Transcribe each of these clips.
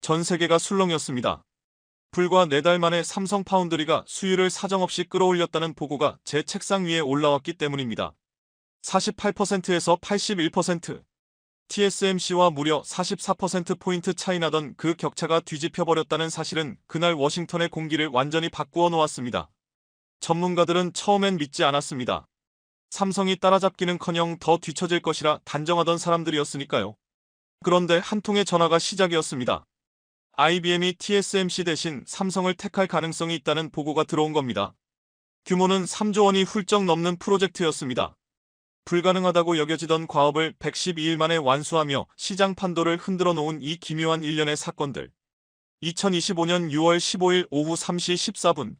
전 세계가 술렁이었습니다. 불과 4달 만에 삼성 파운드리가 수율을 사정없이 끌어올렸다는 보고가 제 책상 위에 올라왔기 때문입니다. 48%에서 81%. TSMC와 무려 44%포인트 차이 나던 그 격차가 뒤집혀버렸다는 사실은 그날 워싱턴의 공기를 완전히 바꾸어 놓았습니다. 전문가들은 처음엔 믿지 않았습니다. 삼성이 따라잡기는커녕 더 뒤처질 것이라 단정하던 사람들이었으니까요. 그런데 한 통의 전화가 시작이었습니다. IBM이 TSMC 대신 삼성을 택할 가능성이 있다는 보고가 들어온 겁니다. 규모는 3조 원이 훌쩍 넘는 프로젝트였습니다. 불가능하다고 여겨지던 과업을 112일 만에 완수하며 시장 판도를 흔들어 놓은 이 기묘한 일련의 사건들. 2025년 6월 15일 오후 3시 14분.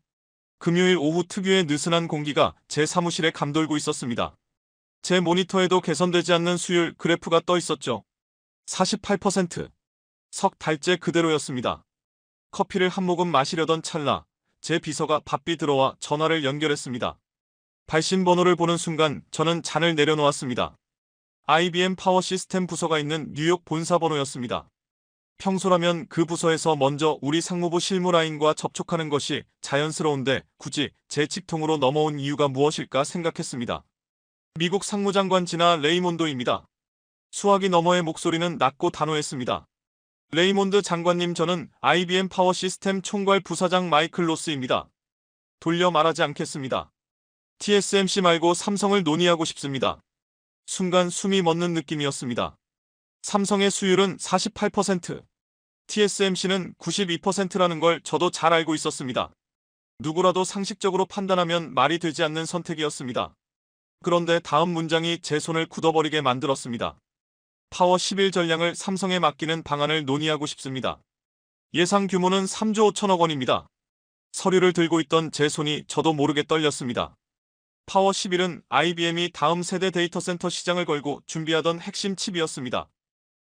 금요일 오후 특유의 느슨한 공기가 제 사무실에 감돌고 있었습니다. 제 모니터에도 개선되지 않는 수율 그래프가 떠 있었죠. 48%. 석 달째 그대로였습니다. 커피를 한 모금 마시려던 찰나 제 비서가 바삐 들어와 전화를 연결했습니다. 발신 번호를 보는 순간 저는 잔을 내려놓았습니다. IBM 파워 시스템 부서가 있는 뉴욕 본사 번호였습니다. 평소라면 그 부서에서 먼저 우리 상무부 실무라인과 접촉하는 것이 자연스러운데 굳이 제 직통으로 넘어온 이유가 무엇일까 생각했습니다. 미국 상무장관 지나 레이몬도입니다. 수화기 너머의 목소리는 낮고 단호했습니다. 레이몬드 장관님, 저는 IBM 파워 시스템 총괄 부사장 마이클 로스입니다. 돌려 말하지 않겠습니다. TSMC 말고 삼성을 논의하고 싶습니다. 순간 숨이 멎는 느낌이었습니다. 삼성의 수율은 48%, TSMC는 92%라는 걸 저도 잘 알고 있었습니다. 누구라도 상식적으로 판단하면 말이 되지 않는 선택이었습니다. 그런데 다음 문장이 제 손을 굳어버리게 만들었습니다. 파워 11 전량을 삼성에 맡기는 방안을 논의하고 싶습니다. 예상 규모는 3조 5천억 원입니다. 서류를 들고 있던 제 손이 저도 모르게 떨렸습니다. 파워 11은 IBM이 다음 세대 데이터 센터 시장을 걸고 준비하던 핵심 칩이었습니다.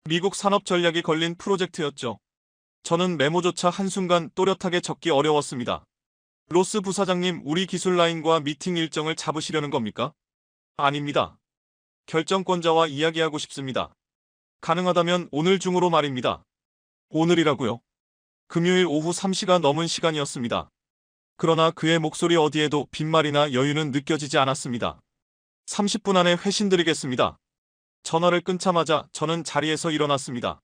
미국 산업 전략이 걸린 프로젝트였죠. 저는 메모조차 한순간 또렷하게 적기 어려웠습니다. 로스 부사장님, 우리 기술 라인과 미팅 일정을 잡으시려는 겁니까? 아닙니다. 결정권자와 이야기하고 싶습니다. 가능하다면 오늘 중으로 말입니다. 오늘이라고요? 금요일 오후 3시가 넘은 시간이었습니다. 그러나 그의 목소리 어디에도 빈말이나 여유는 느껴지지 않았습니다. 30분 안에 회신드리겠습니다. 전화를 끊자마자 저는 자리에서 일어났습니다.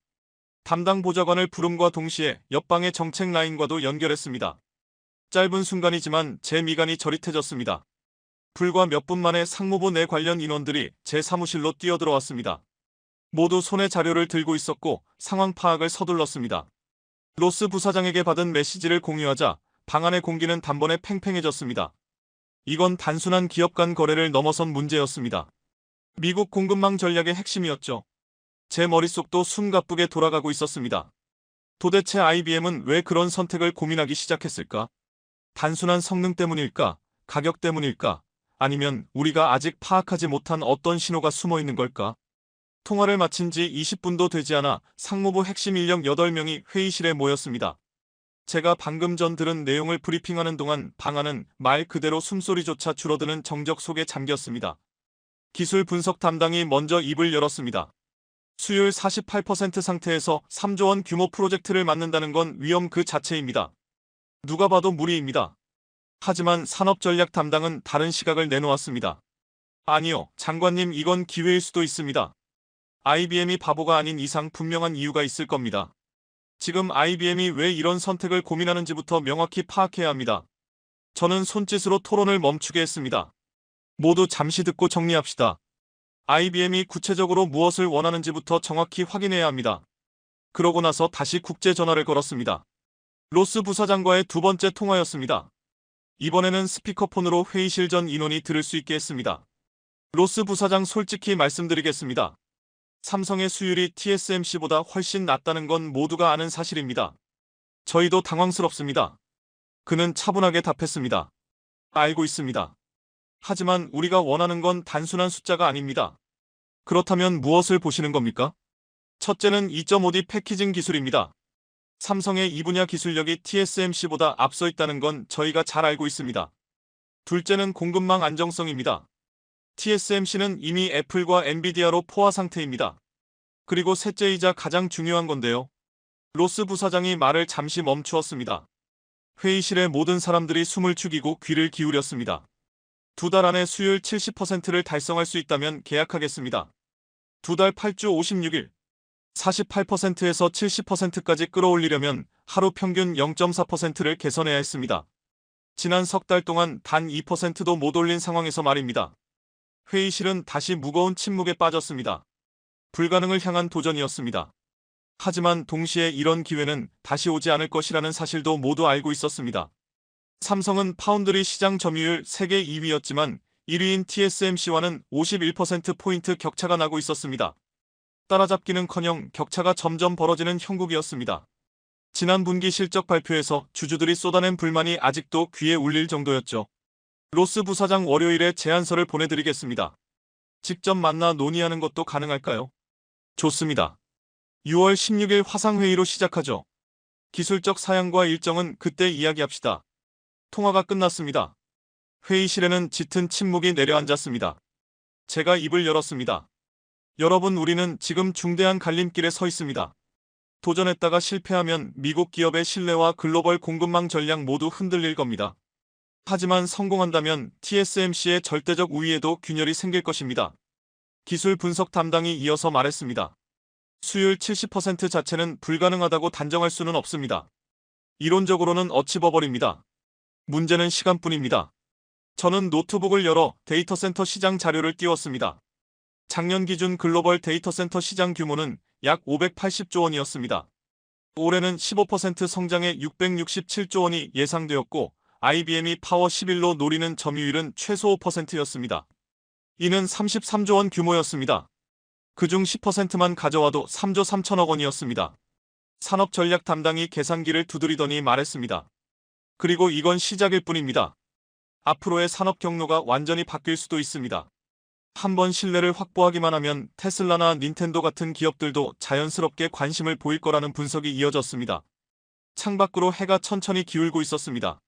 담당 보좌관을 부름과 동시에 옆방의 정책 라인과도 연결했습니다. 짧은 순간이지만 제 미간이 저릿해졌습니다. 불과 몇 분 만에 상무부 내 관련 인원들이 제 사무실로 뛰어들어왔습니다. 모두 손에 자료를 들고 있었고 상황 파악을 서둘렀습니다. 로스 부사장에게 받은 메시지를 공유하자 방 안의 공기는 단번에 팽팽해졌습니다. 이건 단순한 기업 간 거래를 넘어선 문제였습니다. 미국 공급망 전략의 핵심이었죠. 제 머릿속도 숨가쁘게 돌아가고 있었습니다. 도대체 IBM은 왜 그런 선택을 고민하기 시작했을까? 단순한 성능 때문일까? 가격 때문일까? 아니면 우리가 아직 파악하지 못한 어떤 신호가 숨어 있는 걸까? 통화를 마친 지 20분도 되지 않아 상무부 핵심 인력 8명이 회의실에 모였습니다. 제가 방금 전 들은 내용을 브리핑하는 동안 방 안은 말 그대로 숨소리조차 줄어드는 정적 속에 잠겼습니다. 기술 분석 담당이 먼저 입을 열었습니다. 수율 48% 상태에서 3조 원 규모 프로젝트를 맡는다는 건 위험 그 자체입니다. 누가 봐도 무리입니다. 하지만 산업전략 담당은 다른 시각을 내놓았습니다. 아니요, 장관님, 이건 기회일 수도 있습니다. IBM이 바보가 아닌 이상 분명한 이유가 있을 겁니다. 지금 IBM이 왜 이런 선택을 고민하는지부터 명확히 파악해야 합니다. 저는 손짓으로 토론을 멈추게 했습니다. 모두 잠시 듣고 정리합시다. IBM이 구체적으로 무엇을 원하는지부터 정확히 확인해야 합니다. 그러고 나서 다시 국제 전화를 걸었습니다. 로스 부사장과의 두 번째 통화였습니다. 이번에는 스피커폰으로 회의실 전 인원이 들을 수 있게 했습니다. 로스 부사장, 솔직히 말씀드리겠습니다. 삼성의 수율이 TSMC보다 훨씬 낮다는 건 모두가 아는 사실입니다. 저희도 당황스럽습니다. 그는 차분하게 답했습니다. 알고 있습니다. 하지만 우리가 원하는 건 단순한 숫자가 아닙니다. 그렇다면 무엇을 보시는 겁니까? 첫째는 2.5D 패키징 기술입니다. 삼성의 이 분야 기술력이 TSMC보다 앞서 있다는 건 저희가 잘 알고 있습니다. 둘째는 공급망 안정성입니다. TSMC는 이미 애플과 엔비디아로 포화 상태입니다. 그리고 셋째이자 가장 중요한 건데요. 로스 부사장이 말을 잠시 멈추었습니다. 회의실의 모든 사람들이 숨을 죽이고 귀를 기울였습니다. 2달 안에 수율 70%를 달성할 수 있다면 계약하겠습니다. 2달 8주 56일. 48%에서 70%까지 끌어올리려면 하루 평균 0.4%를 개선해야 했습니다. 지난 석 달 동안 단 2%도 못 올린 상황에서 말입니다. 회의실은 다시 무거운 침묵에 빠졌습니다. 불가능을 향한 도전이었습니다. 하지만 동시에 이런 기회는 다시 오지 않을 것이라는 사실도 모두 알고 있었습니다. 삼성은 파운드리 시장 점유율 세계 2위였지만 1위인 TSMC와는 51%포인트 격차가 나고 있었습니다. 따라잡기는커녕 격차가 점점 벌어지는 형국이었습니다. 지난 분기 실적 발표에서 주주들이 쏟아낸 불만이 아직도 귀에 울릴 정도였죠. 로스 부사장 월요일에 제안서를 보내드리겠습니다. 직접 만나 논의하는 것도 가능할까요? 좋습니다. 6월 16일 화상회의로 시작하죠. 기술적 사양과 일정은 그때 이야기합시다. 통화가 끝났습니다. 회의실에는 짙은 침묵이 내려앉았습니다. 제가 입을 열었습니다. 여러분, 우리는 지금 중대한 갈림길에 서 있습니다. 도전했다가 실패하면 미국 기업의 신뢰와 글로벌 공급망 전략 모두 흔들릴 겁니다. 하지만 성공한다면 TSMC의 절대적 우위에도 균열이 생길 것입니다. 기술 분석 담당이 이어서 말했습니다. 수율 70% 자체는 불가능하다고 단정할 수는 없습니다. 이론적으로는 어치버버립니다. 문제는 시간뿐입니다. 저는 노트북을 열어 데이터 센터 시장 자료를 띄웠습니다. 작년 기준 글로벌 데이터 센터 시장 규모는 약 580조 원이었습니다. 올해는 15% 성장에 667조 원이 예상되었고 IBM이 파워 11로 노리는 점유율은 최소 5%였습니다. 이는 33조 원 규모였습니다. 그중 10%만 가져와도 3조 3천억 원이었습니다. 산업전략 담당이 계산기를 두드리더니 말했습니다. 그리고 이건 시작일 뿐입니다. 앞으로의 산업 경로가 완전히 바뀔 수도 있습니다. 한번 신뢰를 확보하기만 하면 테슬라나 닌텐도 같은 기업들도 자연스럽게 관심을 보일 거라는 분석이 이어졌습니다. 창밖으로 해가 천천히 기울고 있었습니다.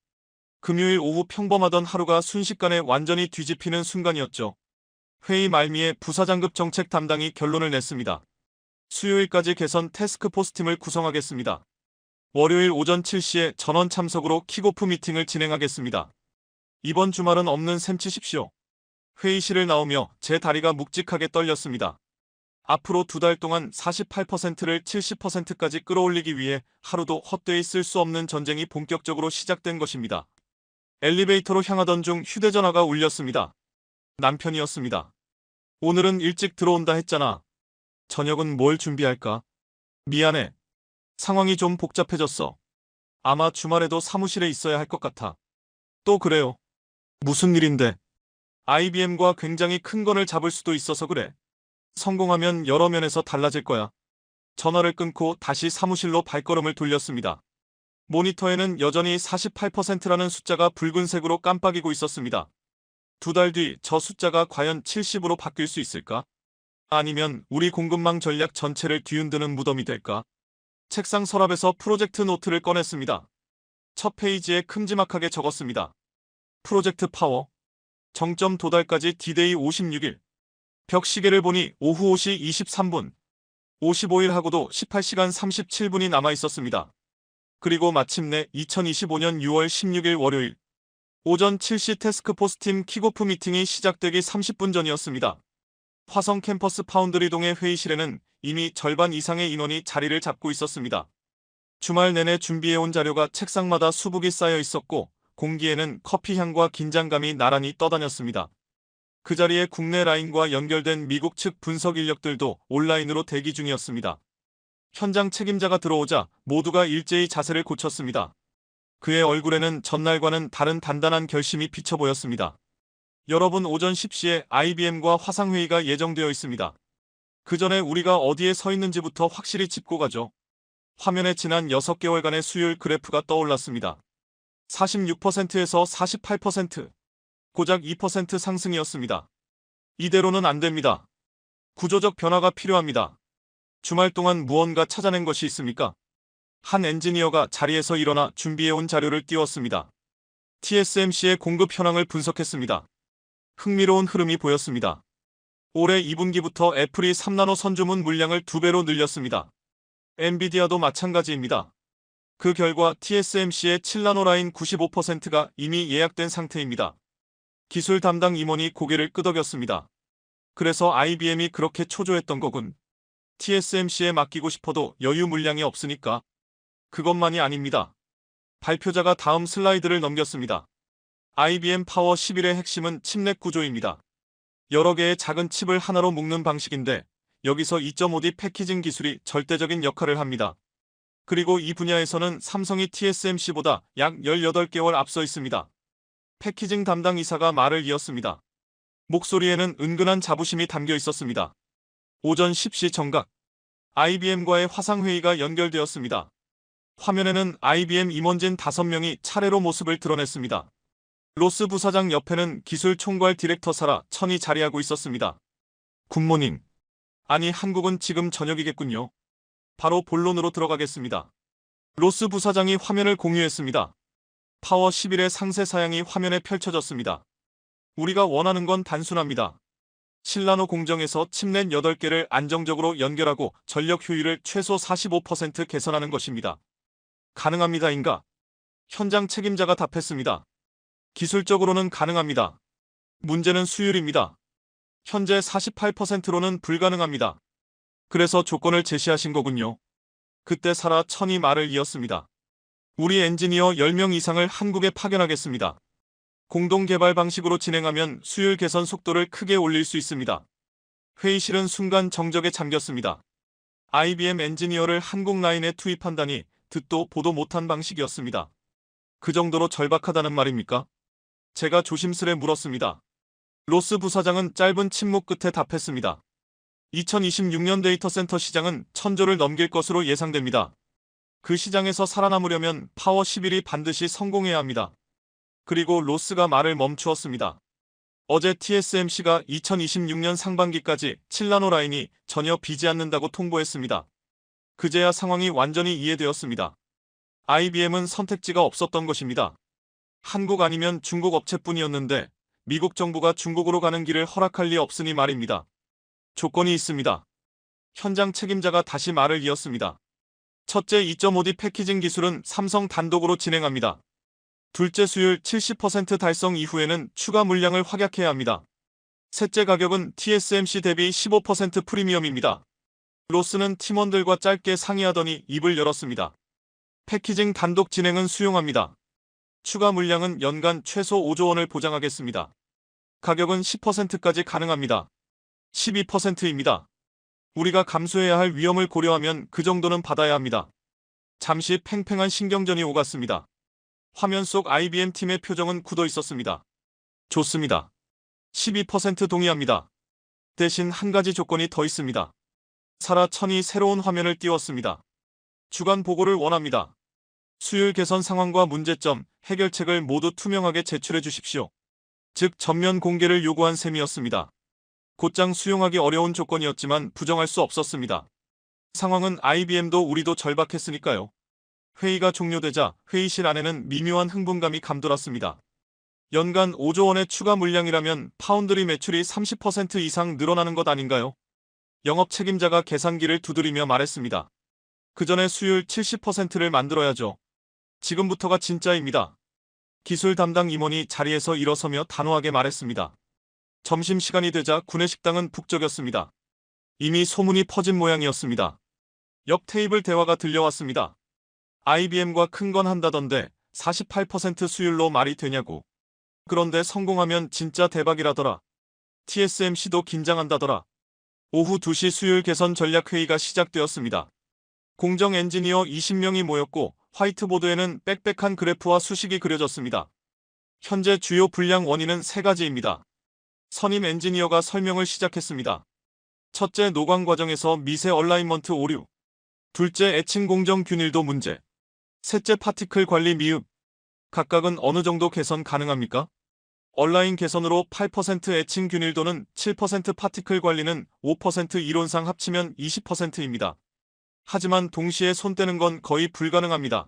금요일 오후 평범하던 하루가 순식간에 완전히 뒤집히는 순간이었죠. 회의 말미에 부사장급 정책 담당이 결론을 냈습니다. 수요일까지 개선 태스크포스 팀을 구성하겠습니다. 월요일 오전 7시에 전원 참석으로 킥오프 미팅을 진행하겠습니다. 이번 주말은 없는 셈 치십시오. 회의실을 나오며 제 다리가 묵직하게 떨렸습니다. 앞으로 2달 동안 48%를 70%까지 끌어올리기 위해 하루도 헛되이 쓸 수 없는 전쟁이 본격적으로 시작된 것입니다. 엘리베이터로 향하던 중 휴대전화가 울렸습니다. 남편이었습니다. 오늘은 일찍 들어온다 했잖아. 저녁은 뭘 준비할까? 미안해. 상황이 좀 복잡해졌어. 아마 주말에도 사무실에 있어야 할 것 같아. 또 그래요. 무슨 일인데? IBM과 굉장히 큰 건을 잡을 수도 있어서 그래. 성공하면 여러 면에서 달라질 거야. 전화를 끊고 다시 사무실로 발걸음을 돌렸습니다. 모니터에는 여전히 48%라는 숫자가 붉은색으로 깜빡이고 있었습니다. 2달 뒤 저 숫자가 과연 70으로 바뀔 수 있을까? 아니면 우리 공급망 전략 전체를 뒤흔드는 무덤이 될까? 책상 서랍에서 프로젝트 노트를 꺼냈습니다. 첫 페이지에 큼지막하게 적었습니다. 프로젝트 파워. 정점 도달까지 D-Day 56일. 벽 시계를 보니 오후 5시 23분. 55일 하고도 18시간 37분이 남아 있었습니다. 그리고 마침내 2025년 6월 16일 월요일. 오전 7시 태스크포스 팀 킥오프 미팅이 시작되기 30분 전이었습니다. 화성 캠퍼스 파운드리동의 회의실에는 이미 절반 이상의 인원이 자리를 잡고 있었습니다. 주말 내내 준비해온 자료가 책상마다 수북이 쌓여 있었고 공기에는 커피 향과 긴장감이 나란히 떠다녔습니다. 그 자리에 국내 라인과 연결된 미국 측 분석 인력들도 온라인으로 대기 중이었습니다. 현장 책임자가 들어오자 모두가 일제히 자세를 고쳤습니다. 그의 얼굴에는 전날과는 다른 단단한 결심이 비쳐 보였습니다. 여러분, 오전 10시에 IBM과 화상회의가 예정되어 있습니다. 그 전에 우리가 어디에 서 있는지부터 확실히 짚고 가죠. 화면에 지난 6개월간의 수율 그래프가 떠올랐습니다. 46%에서 48%, 고작 2% 상승이었습니다. 이대로는 안 됩니다. 구조적 변화가 필요합니다. 주말 동안 무언가 찾아낸 것이 있습니까? 한 엔지니어가 자리에서 일어나 준비해온 자료를 띄웠습니다. TSMC의 공급 현황을 분석했습니다. 흥미로운 흐름이 보였습니다. 올해 2분기부터 애플이 3나노 선주문 물량을 2배로 늘렸습니다. 엔비디아도 마찬가지입니다. 그 결과 TSMC의 7나노 라인 95%가 이미 예약된 상태입니다. 기술 담당 임원이 고개를 끄덕였습니다. 그래서 IBM이 그렇게 초조했던 거군. TSMC에 맡기고 싶어도 여유 물량이 없으니까. 그것만이 아닙니다. 발표자가 다음 슬라이드를 넘겼습니다. IBM 파워 11의 핵심은 칩넷 구조입니다. 여러 개의 작은 칩을 하나로 묶는 방식인데 여기서 2.5D 패키징 기술이 절대적인 역할을 합니다. 그리고 이 분야에서는 삼성이 TSMC보다 약 18개월 앞서 있습니다. 패키징 담당 이사가 말을 이었습니다. 목소리에는 은근한 자부심이 담겨 있었습니다. 오전 10시 정각, IBM과의 화상회의가 연결되었습니다. 화면에는 IBM 임원진 5명이 차례로 모습을 드러냈습니다. 로스 부사장 옆에는 기술 총괄 디렉터 사라 천이 자리하고 있었습니다. 굿모닝. 아니 한국은 지금 저녁이겠군요. 바로 본론으로 들어가겠습니다. 로스 부사장이 화면을 공유했습니다. 파워 11의 상세 사양이 화면에 펼쳐졌습니다. 우리가 원하는 건 단순합니다. 7나노 공정에서 칩넷 8개를 안정적으로 연결하고 전력 효율을 최소 45% 개선하는 것입니다. 가능합니다인가? 현장 책임자가 답했습니다. 기술적으로는 가능합니다. 문제는 수율입니다. 현재 48%로는 불가능합니다. 그래서 조건을 제시하신 거군요. 그때 사라 천이 말을 이었습니다. 우리 엔지니어 10명 이상을 한국에 파견하겠습니다. 공동 개발 방식으로 진행하면 수율 개선 속도를 크게 올릴 수 있습니다. 회의실은 순간 정적에 잠겼습니다. IBM 엔지니어를 한국 라인에 투입한다니 듣도 보도 못한 방식이었습니다. 그 정도로 절박하다는 말입니까? 제가 조심스레 물었습니다. 로스 부사장은 짧은 침묵 끝에 답했습니다. 2026년 데이터 센터 시장은 1000조를 넘길 것으로 예상됩니다. 그 시장에서 살아남으려면 파워 11이 반드시 성공해야 합니다. 그리고 로스가 말을 멈추었습니다. 어제 TSMC가 2026년 상반기까지 7나노 라인이 전혀 비지 않는다고 통보했습니다. 그제야 상황이 완전히 이해되었습니다. IBM은 선택지가 없었던 것입니다. 한국 아니면 중국 업체뿐이었는데 미국 정부가 중국으로 가는 길을 허락할 리 없으니 말입니다. 조건이 있습니다. 현장 책임자가 다시 말을 이었습니다. 첫째, 2.5D 패키징 기술은 삼성 단독으로 진행합니다. 둘째, 수율 70% 달성 이후에는 추가 물량을 확약해야 합니다. 셋째, 가격은 TSMC 대비 15% 프리미엄입니다. 로스는 팀원들과 짧게 상의하더니 입을 열었습니다. 패키징 단독 진행은 수용합니다. 추가 물량은 연간 최소 5조 원을 보장하겠습니다. 가격은 10%까지 가능합니다. 12%입니다. 우리가 감수해야 할 위험을 고려하면 그 정도는 받아야 합니다. 잠시 팽팽한 신경전이 오갔습니다. 화면 속 IBM 팀의 표정은 굳어 있었습니다. 좋습니다. 12% 동의합니다. 대신 한 가지 조건이 더 있습니다. 사라 천이 새로운 화면을 띄웠습니다. 주간 보고를 원합니다. 수율 개선 상황과 문제점, 해결책을 모두 투명하게 제출해 주십시오. 즉 전면 공개를 요구한 셈이었습니다. 곧장 수용하기 어려운 조건이었지만 부정할 수 없었습니다. 상황은 IBM도 우리도 절박했으니까요. 회의가 종료되자 회의실 안에는 미묘한 흥분감이 감돌았습니다. 연간 5조 원의 추가 물량이라면 파운드리 매출이 30% 이상 늘어나는 것 아닌가요? 영업 책임자가 계산기를 두드리며 말했습니다. 그 전에 수율 70%를 만들어야죠. 지금부터가 진짜입니다. 기술 담당 임원이 자리에서 일어서며 단호하게 말했습니다. 점심시간이 되자 구내식당은 북적였습니다. 이미 소문이 퍼진 모양이었습니다. 옆 테이블 대화가 들려왔습니다. IBM과 큰 건 한다던데 48% 수율로 말이 되냐고. 그런데 성공하면 진짜 대박이라더라. TSMC도 긴장한다더라. 오후 2시 수율 개선 전략 회의가 시작되었습니다. 공정 엔지니어 20명이 모였고 화이트보드에는 빽빽한 그래프와 수식이 그려졌습니다. 현재 주요 불량 원인은 3가지입니다. 선임 엔지니어가 설명을 시작했습니다. 첫째, 노광 과정에서 미세 얼라인먼트 오류. 둘째, 애칭 공정 균일도 문제. 셋째, 파티클 관리 미흡. 각각은 어느 정도 개선 가능합니까? 얼라인 개선으로 8% 애칭 균일도는 7% 파티클 관리는 5% 이론상 합치면 20%입니다. 하지만 동시에 손 떼는 건 거의 불가능합니다.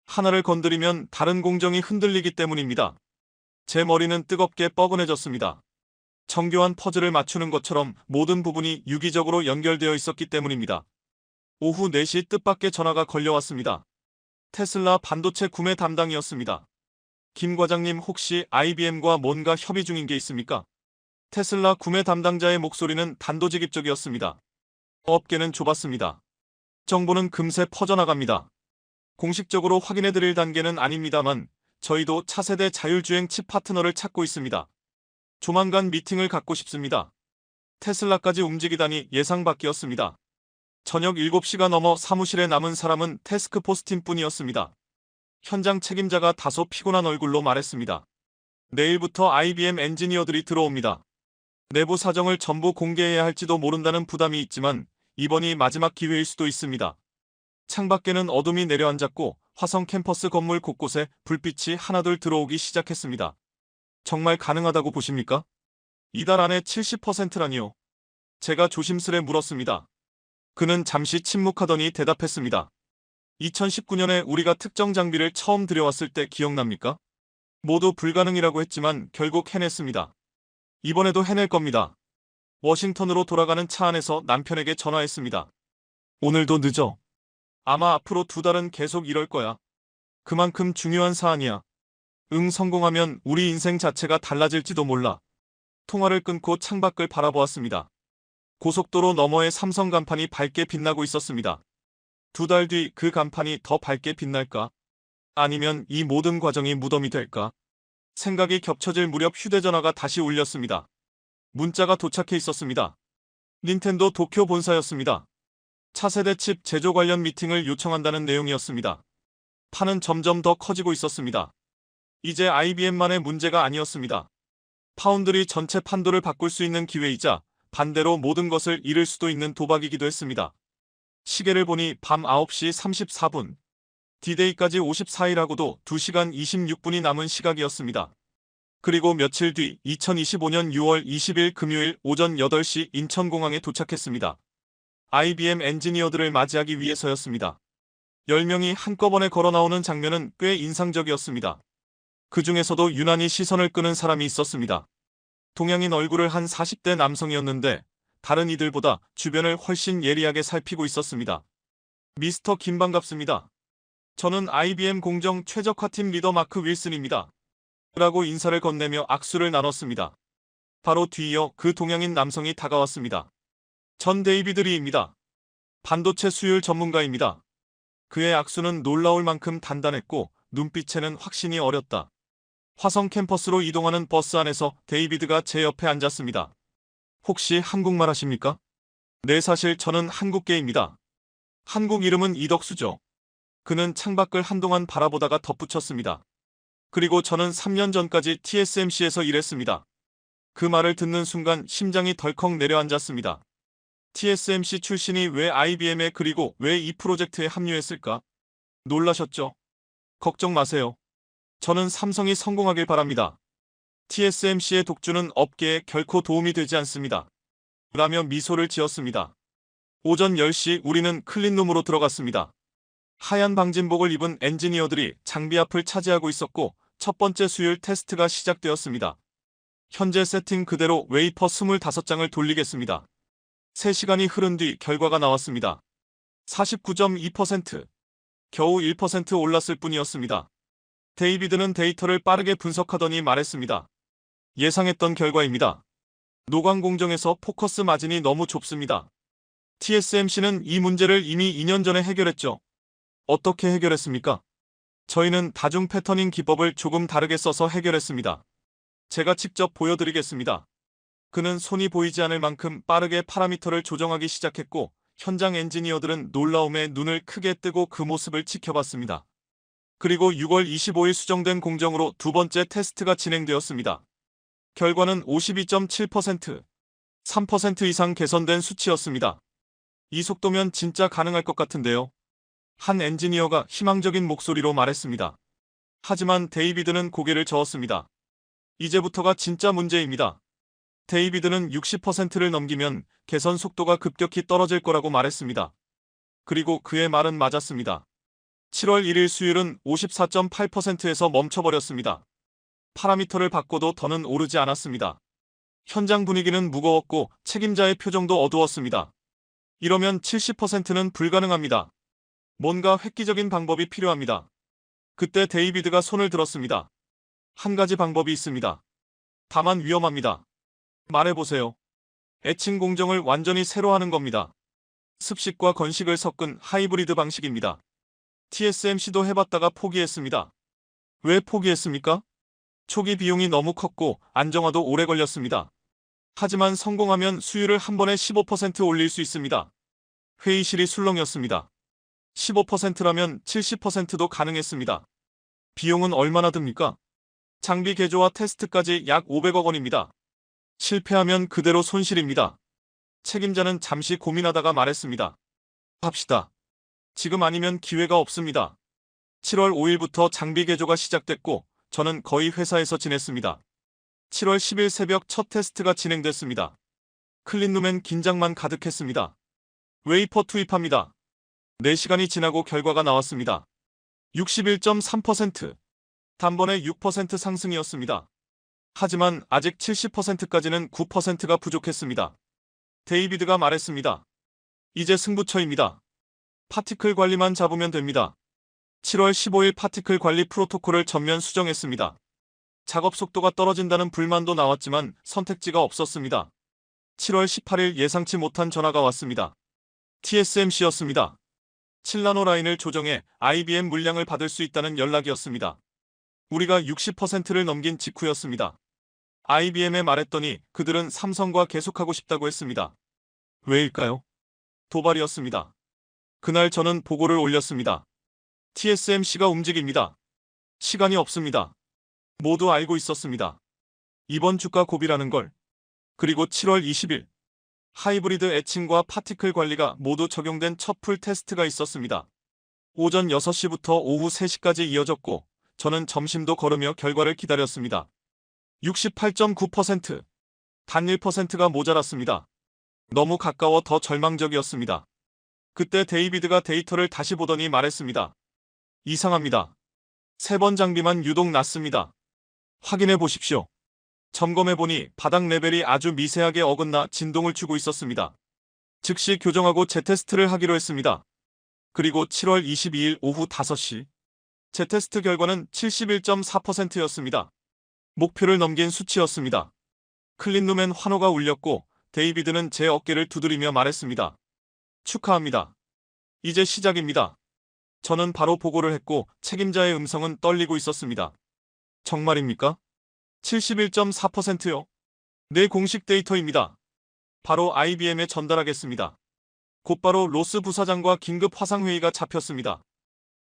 하나를 건드리면 다른 공정이 흔들리기 때문입니다. 제 머리는 뜨겁게 뻐근해졌습니다. 정교한 퍼즐을 맞추는 것처럼 모든 부분이 유기적으로 연결되어 있었기 때문입니다. 오후 4시 뜻밖의 전화가 걸려왔습니다. 테슬라 반도체 구매 담당이었습니다. 김 과장님 혹시 IBM과 뭔가 협의 중인 게 있습니까? 테슬라 구매 담당자의 목소리는 단도직입적이었습니다. 업계는 좁았습니다. 정보는 금세 퍼져나갑니다. 공식적으로 확인해드릴 단계는 아닙니다만 저희도 차세대 자율주행 칩 파트너를 찾고 있습니다. 조만간 미팅을 갖고 싶습니다. 테슬라까지 움직이다니 예상 밖이었습니다. 저녁 7시가 넘어 사무실에 남은 사람은 태스크포스 팀뿐이었습니다. 현장 책임자가 다소 피곤한 얼굴로 말했습니다. 내일부터 IBM 엔지니어들이 들어옵니다. 내부 사정을 전부 공개해야 할지도 모른다는 부담이 있지만 이번이 마지막 기회일 수도 있습니다. 창밖에는 어둠이 내려앉았고 화성 캠퍼스 건물 곳곳에 불빛이 하나둘 들어오기 시작했습니다. 정말 가능하다고 보십니까? 이달 안에 70%라니요. 제가 조심스레 물었습니다. 그는 잠시 침묵하더니 대답했습니다. 2019년에 우리가 특정 장비를 처음 들여왔을 때 기억납니까? 모두 불가능이라고 했지만 결국 해냈습니다. 이번에도 해낼 겁니다. 워싱턴으로 돌아가는 차 안에서 남편에게 전화했습니다. 오늘도 늦어. 아마 앞으로 2달은 계속 이럴 거야. 그만큼 중요한 사안이야. 성공하면 우리 인생 자체가 달라질지도 몰라. 통화를 끊고 창밖을 바라보았습니다. 고속도로 너머의 삼성 간판이 밝게 빛나고 있었습니다. 2달 뒤 그 간판이 더 밝게 빛날까? 아니면 이 모든 과정이 무덤이 될까? 생각이 겹쳐질 무렵 휴대전화가 다시 울렸습니다. 문자가 도착해 있었습니다. 닌텐도 도쿄 본사였습니다. 차세대 칩 제조 관련 미팅을 요청한다는 내용이었습니다. 판은 점점 더 커지고 있었습니다. 이제 IBM만의 문제가 아니었습니다. 파운드리 전체 판도를 바꿀 수 있는 기회이자 반대로 모든 것을 잃을 수도 있는 도박이기도 했습니다. 시계를 보니 밤 9시 34분. D-Day까지 54일하고도 2시간 26분이 남은 시각이었습니다. 그리고 며칠 뒤 2025년 6월 20일 금요일 오전 8시 인천공항에 도착했습니다. IBM 엔지니어들을 맞이하기 위해서였습니다. 10명이 한꺼번에 걸어나오는 장면은 꽤 인상적이었습니다. 그 중에서도 유난히 시선을 끄는 사람이 있었습니다. 동양인 얼굴을 한 40대 남성이었는데 다른 이들보다 주변을 훨씬 예리하게 살피고 있었습니다. 미스터 김 반갑습니다. 저는 IBM 공정 최적화팀 리더 마크 윌슨입니다. 라고 인사를 건네며 악수를 나눴습니다. 바로 뒤이어 그 동양인 남성이 다가왔습니다. 전 데이비드 리입니다. 반도체 수율 전문가입니다. 그의 악수는 놀라울 만큼 단단했고 눈빛에는 확신이 어렸다. 화성 캠퍼스로 이동하는 버스 안에서 데이비드가 제 옆에 앉았습니다. 혹시 한국말 하십니까? 네, 사실 저는 한국계입니다. 한국 이름은 이덕수죠. 그는 창밖을 한동안 바라보다가 덧붙였습니다. 그리고 저는 3년 전까지 TSMC에서 일했습니다. 그 말을 듣는 순간 심장이 덜컥 내려앉았습니다. TSMC 출신이 왜 IBM에 그리고 왜 이 프로젝트에 합류했을까? 놀라셨죠? 걱정 마세요. 저는 삼성이 성공하길 바랍니다. TSMC의 독주는 업계에 결코 도움이 되지 않습니다. 라며 미소를 지었습니다. 오전 10시 우리는 클린룸으로 들어갔습니다. 하얀 방진복을 입은 엔지니어들이 장비 앞을 차지하고 있었고 첫 번째 수율 테스트가 시작되었습니다. 현재 세팅 그대로 웨이퍼 25장을 돌리겠습니다. 3시간이 흐른 뒤 결과가 나왔습니다. 49.2%. 겨우 1% 올랐을 뿐이었습니다. 데이비드는 데이터를 빠르게 분석하더니 말했습니다. 예상했던 결과입니다. 노광 공정에서 포커스 마진이 너무 좁습니다. TSMC는 이 문제를 이미 2년 전에 해결했죠. 어떻게 해결했습니까? 저희는 다중 패터닝 기법을 조금 다르게 써서 해결했습니다. 제가 직접 보여드리겠습니다. 그는 손이 보이지 않을 만큼 빠르게 파라미터를 조정하기 시작했고 현장 엔지니어들은 놀라움에 눈을 크게 뜨고 그 모습을 지켜봤습니다. 그리고 6월 25일 수정된 공정으로 두 번째 테스트가 진행되었습니다. 결과는 52.7%, 3% 이상 개선된 수치였습니다. 이 속도면 진짜 가능할 것 같은데요. 한 엔지니어가 희망적인 목소리로 말했습니다. 하지만 데이비드는 고개를 저었습니다. 이제부터가 진짜 문제입니다. 데이비드는 60%를 넘기면 개선 속도가 급격히 떨어질 거라고 말했습니다. 그리고 그의 말은 맞았습니다. 7월 1일 수율은 54.8%에서 멈춰버렸습니다. 파라미터를 바꿔도 더는 오르지 않았습니다. 현장 분위기는 무거웠고 책임자의 표정도 어두웠습니다. 이러면 70%는 불가능합니다. 뭔가 획기적인 방법이 필요합니다. 그때 데이비드가 손을 들었습니다. 한 가지 방법이 있습니다. 다만 위험합니다. 말해보세요. 애칭 공정을 완전히 새로 하는 겁니다. 습식과 건식을 섞은 하이브리드 방식입니다. TSMC도 해봤다가 포기했습니다. 왜 포기했습니까? 초기 비용이 너무 컸고 안정화도 오래 걸렸습니다. 하지만 성공하면 수율을 한 번에 15% 올릴 수 있습니다. 회의실이 술렁이었습니다. 15%라면 70%도 가능했습니다. 비용은 얼마나 듭니까? 장비 개조와 테스트까지 약 500억 원입니다. 실패하면 그대로 손실입니다. 책임자는 잠시 고민하다가 말했습니다. 합시다. 지금 아니면 기회가 없습니다. 7월 5일부터 장비 개조가 시작됐고 저는 거의 회사에서 지냈습니다. 7월 10일 새벽 첫 테스트가 진행됐습니다. 클린룸엔 긴장만 가득했습니다. 웨이퍼 투입합니다. 4시간이 지나고 결과가 나왔습니다. 61.3%. 단번에 6% 상승이었습니다. 하지만 아직 70%까지는 9%가 부족했습니다. 데이비드가 말했습니다. 이제 승부처입니다. 파티클 관리만 잡으면 됩니다. 7월 15일 파티클 관리 프로토콜을 전면 수정했습니다. 작업 속도가 떨어진다는 불만도 나왔지만 선택지가 없었습니다. 7월 18일 예상치 못한 전화가 왔습니다. TSMC였습니다. 7나노 라인을 조정해 IBM 물량을 받을 수 있다는 연락이었습니다. 우리가 60%를 넘긴 직후였습니다. IBM에 말했더니 그들은 삼성과 계속하고 싶다고 했습니다. 왜일까요? 도발이었습니다. 그날 저는 보고를 올렸습니다. TSMC가 움직입니다. 시간이 없습니다. 모두 알고 있었습니다. 이번 주가 고비라는 걸. 그리고 7월 20일 하이브리드 애칭과 파티클 관리가 모두 적용된 첫 풀 테스트가 있었습니다. 오전 6시부터 오후 3시까지 이어졌고 저는 점심도 걸으며 결과를 기다렸습니다. 68.9%. 단 1%가 모자랐습니다. 너무 가까워 더 절망적이었습니다. 그때 데이비드가 데이터를 다시 보더니 말했습니다. 이상합니다. 3번 장비만 유독 낮습니다. 확인해 보십시오. 점검해보니 바닥 레벨이 아주 미세하게 어긋나 진동을 주고 있었습니다. 즉시 교정하고 재테스트를 하기로 했습니다. 그리고 7월 22일 오후 5시 재테스트 결과는 71.4%였습니다. 목표를 넘긴 수치였습니다. 클린룸엔 환호가 울렸고 데이비드는 제 어깨를 두드리며 말했습니다. 축하합니다. 이제 시작입니다. 저는 바로 보고를 했고 책임자의 음성은 떨리고 있었습니다. 정말입니까? 71.4%요? 내 공식 데이터입니다. 바로 IBM에 전달하겠습니다. 곧바로 로스 부사장과 긴급 화상회의가 잡혔습니다.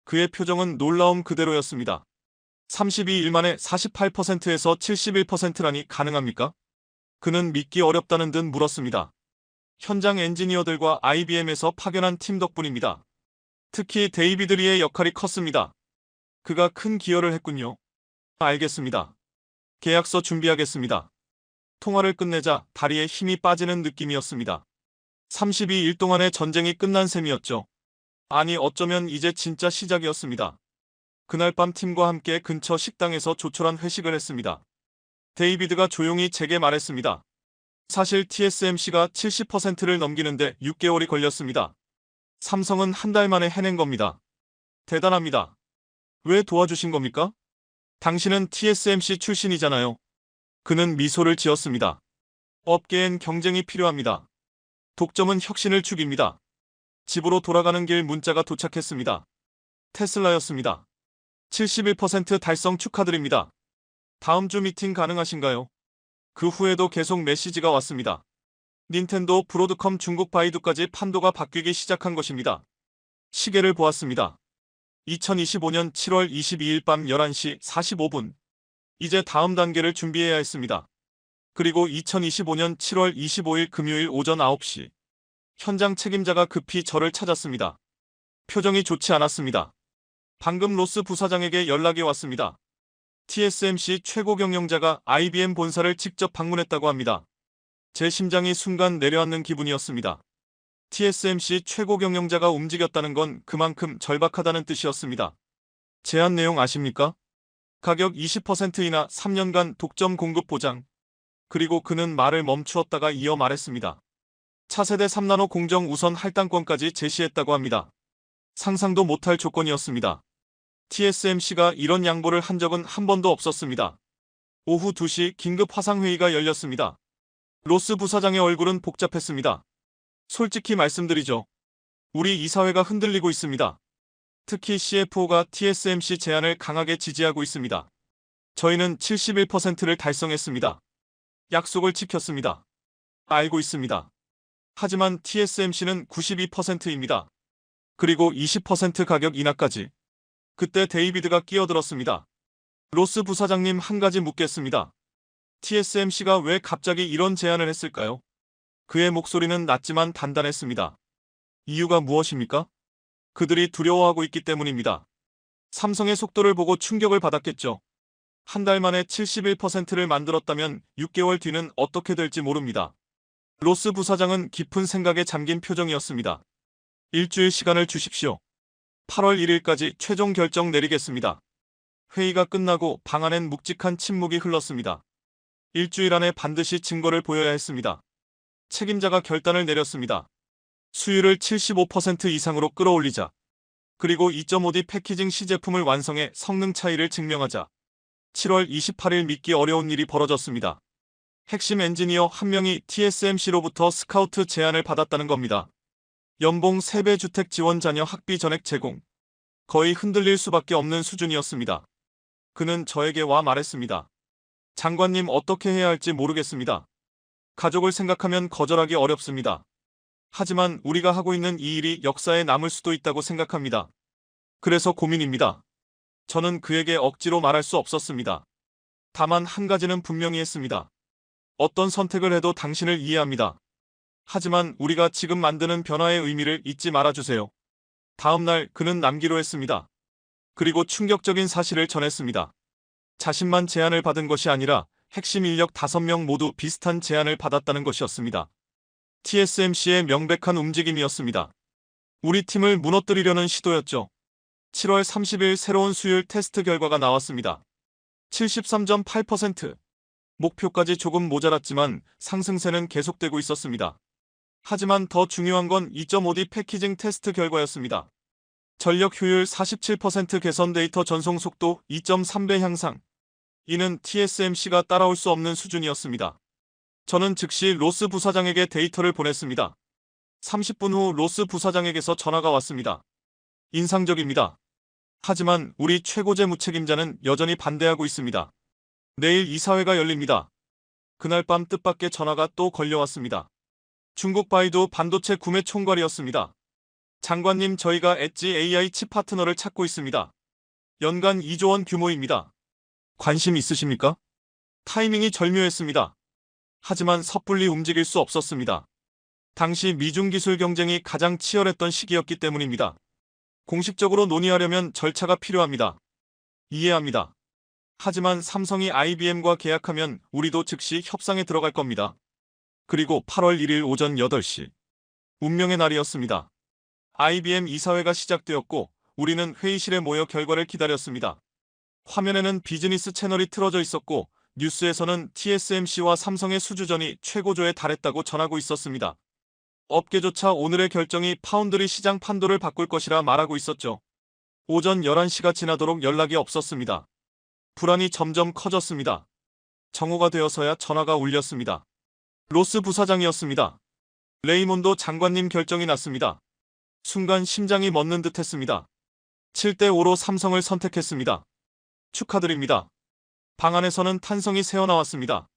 그의 표정은 놀라움 그대로였습니다. 32일 만에 48%에서 71%라니 가능합니까? 그는 믿기 어렵다는 듯 물었습니다. 현장 엔지니어들과 IBM에서 파견한 팀 덕분입니다. 특히 데이비드 리의 역할이 컸습니다. 그가 큰 기여를 했군요. 알겠습니다. 계약서 준비하겠습니다. 통화를 끝내자 다리에 힘이 빠지는 느낌이었습니다. 32일 동안의 전쟁이 끝난 셈이었죠. 아니 어쩌면 이제 진짜 시작이었습니다. 그날 밤 팀과 함께 근처 식당에서 조촐한 회식을 했습니다. 데이비드가 조용히 제게 말했습니다. 사실 TSMC가 70%를 넘기는데 6개월이 걸렸습니다. 삼성은 한 달 만에 해낸 겁니다. 대단합니다. 왜 도와주신 겁니까? 당신은 TSMC 출신이잖아요. 그는 미소를 지었습니다. 업계엔 경쟁이 필요합니다. 독점은 혁신을 죽입니다. 집으로 돌아가는 길 문자가 도착했습니다. 테슬라였습니다. 71% 달성 축하드립니다. 다음 주 미팅 가능하신가요? 그 후에도 계속 메시지가 왔습니다. 닌텐도, 브로드컴, 중국 바이두까지 판도가 바뀌기 시작한 것입니다. 시계를 보았습니다. 2025년 7월 22일 밤 11시 45분. 이제 다음 단계를 준비해야 했습니다. 그리고 2025년 7월 25일 금요일 오전 9시. 현장 책임자가 급히 저를 찾았습니다. 표정이 좋지 않았습니다. 방금 로스 부사장에게 연락이 왔습니다. TSMC 최고 경영자가 IBM 본사를 직접 방문했다고 합니다. 제 심장이 순간 내려앉는 기분이었습니다. TSMC 최고 경영자가 움직였다는 건 그만큼 절박하다는 뜻이었습니다. 제안 내용 아십니까? 가격 20%이나 3년간 독점 공급 보장. 그리고 그는 말을 멈추었다가 이어 말했습니다. 차세대 3나노 공정 우선 할당권까지 제시했다고 합니다. 상상도 못할 조건이었습니다. TSMC가 이런 양보를 한 적은 한 번도 없었습니다. 오후 2시 긴급 화상회의가 열렸습니다. 로스 부사장의 얼굴은 복잡했습니다. 솔직히 말씀드리죠. 우리 이사회가 흔들리고 있습니다. 특히 CFO가 TSMC 제안을 강하게 지지하고 있습니다. 저희는 71%를 달성했습니다. 약속을 지켰습니다. 알고 있습니다. 하지만 TSMC는 92%입니다. 그리고 20% 가격 인하까지. 그때 데이비드가 끼어들었습니다. 로스 부사장님, 한 가지 묻겠습니다. TSMC가 왜 갑자기 이런 제안을 했을까요? 그의 목소리는 낮지만 단단했습니다. 이유가 무엇입니까? 그들이 두려워하고 있기 때문입니다. 삼성의 속도를 보고 충격을 받았겠죠. 한 달 만에 71%를 만들었다면 6개월 뒤는 어떻게 될지 모릅니다. 로스 부사장은 깊은 생각에 잠긴 표정이었습니다. 일주일 시간을 주십시오. 8월 1일까지 최종 결정 내리겠습니다. 회의가 끝나고 방 안엔 묵직한 침묵이 흘렀습니다. 일주일 안에 반드시 증거를 보여야 했습니다. 책임자가 결단을 내렸습니다. 수율을 75% 이상으로 끌어올리자. 그리고 2.5D 패키징 시제품을 완성해 성능 차이를 증명하자. 7월 28일 믿기 어려운 일이 벌어졌습니다. 핵심 엔지니어 한 명이 TSMC로부터 스카우트 제안을 받았다는 겁니다. 연봉 3배 주택 지원 자녀 학비 전액 제공. 거의 흔들릴 수밖에 없는 수준이었습니다. 그는 저에게 와 말했습니다. 장관님, 어떻게 해야 할지 모르겠습니다. 가족을 생각하면 거절하기 어렵습니다. 하지만 우리가 하고 있는 이 일이 역사에 남을 수도 있다고 생각합니다. 그래서 고민입니다. 저는 그에게 억지로 말할 수 없었습니다. 다만 한 가지는 분명히 했습니다. 어떤 선택을 해도 당신을 이해합니다. 하지만 우리가 지금 만드는 변화의 의미를 잊지 말아주세요. 다음 날 그는 남기로 했습니다. 그리고 충격적인 사실을 전했습니다. 자신만 제안을 받은 것이 아니라 핵심 인력 5명 모두 비슷한 제안을 받았다는 것이었습니다. TSMC의 명백한 움직임이었습니다. 우리 팀을 무너뜨리려는 시도였죠. 7월 30일 새로운 수율 테스트 결과가 나왔습니다. 73.8%. 목표까지 조금 모자랐지만 상승세는 계속되고 있었습니다. 하지만 더 중요한 건 2.5D 패키징 테스트 결과였습니다. 전력 효율 47% 개선, 데이터 전송 속도 2.3배 향상. 이는 TSMC가 따라올 수 없는 수준이었습니다. 저는 즉시 로스 부사장에게 데이터를 보냈습니다. 30분 후 로스 부사장에게서 전화가 왔습니다. 인상적입니다. 하지만 우리 최고 재무책임자는 여전히 반대하고 있습니다. 내일 이사회가 열립니다. 그날 밤 뜻밖의 전화가 또 걸려왔습니다. 중국 바이두 반도체 구매 총괄이었습니다. 장관님, 저희가 엣지 AI 칩 파트너를 찾고 있습니다. 연간 2조 원 규모입니다. 관심 있으십니까? 타이밍이 절묘했습니다. 하지만 섣불리 움직일 수 없었습니다. 당시 미중 기술 경쟁이 가장 치열했던 시기였기 때문입니다. 공식적으로 논의하려면 절차가 필요합니다. 이해합니다. 하지만 삼성이 IBM과 계약하면 우리도 즉시 협상에 들어갈 겁니다. 그리고 8월 1일 오전 8시. 운명의 날이었습니다. IBM 이사회가 시작되었고 우리는 회의실에 모여 결과를 기다렸습니다. 화면에는 비즈니스 채널이 틀어져 있었고 뉴스에서는 TSMC와 삼성의 수주전이 최고조에 달했다고 전하고 있었습니다. 업계조차 오늘의 결정이 파운드리 시장 판도를 바꿀 것이라 말하고 있었죠. 오전 11시가 지나도록 연락이 없었습니다. 불안이 점점 커졌습니다. 정오가 되어서야 전화가 울렸습니다. 로스 부사장이었습니다. 레이몬도 장관님, 결정이 났습니다. 순간 심장이 멎는 듯 했습니다. 7대5로 삼성을 선택했습니다. 축하드립니다. 방 안에서는 탄성이 새어나왔습니다.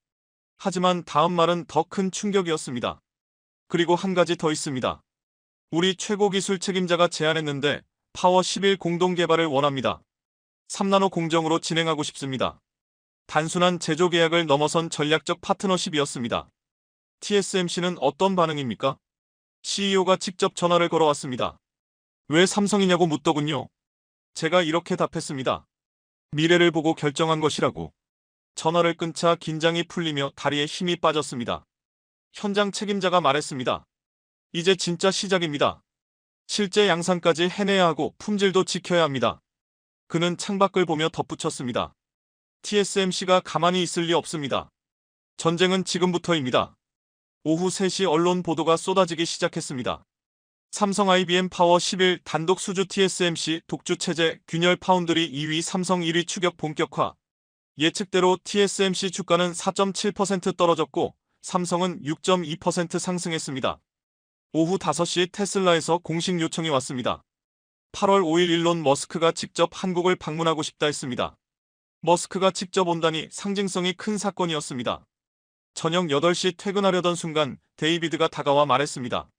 하지만 다음 말은 더 큰 충격이었습니다. 그리고 한 가지 더 있습니다. 우리 최고 기술 책임자가 제안했는데 파워 11 공동 개발을 원합니다. 3나노 공정으로 진행하고 싶습니다. 단순한 제조 계약을 넘어선 전략적 파트너십이었습니다. TSMC는 어떤 반응입니까? CEO가 직접 전화를 걸어왔습니다. 왜 삼성이냐고 묻더군요. 제가 이렇게 답했습니다. 미래를 보고 결정한 것이라고. 전화를 끊자 긴장이 풀리며 다리에 힘이 빠졌습니다. 현장 책임자가 말했습니다. 이제 진짜 시작입니다. 실제 양산까지 해내야 하고 품질도 지켜야 합니다. 그는 창밖을 보며 덧붙였습니다. TSMC가 가만히 있을 리 없습니다. 전쟁은 지금부터입니다. 오후 3시 언론 보도가 쏟아지기 시작했습니다. 삼성 IBM 파워 10일 단독 수주 TSMC 독주 체제 균열 파운드리 2위 삼성 1위 추격 본격화. 예측대로 TSMC 주가는 4.7% 떨어졌고 삼성은 6.2% 상승했습니다. 오후 5시 테슬라에서 공식 요청이 왔습니다. 8월 5일 일론 머스크가 직접 한국을 방문하고 싶다 했습니다. 머스크가 직접 온다니 상징성이 큰 사건이었습니다. 저녁 8시 퇴근하려던 순간 데이비드가 다가와 말했습니다.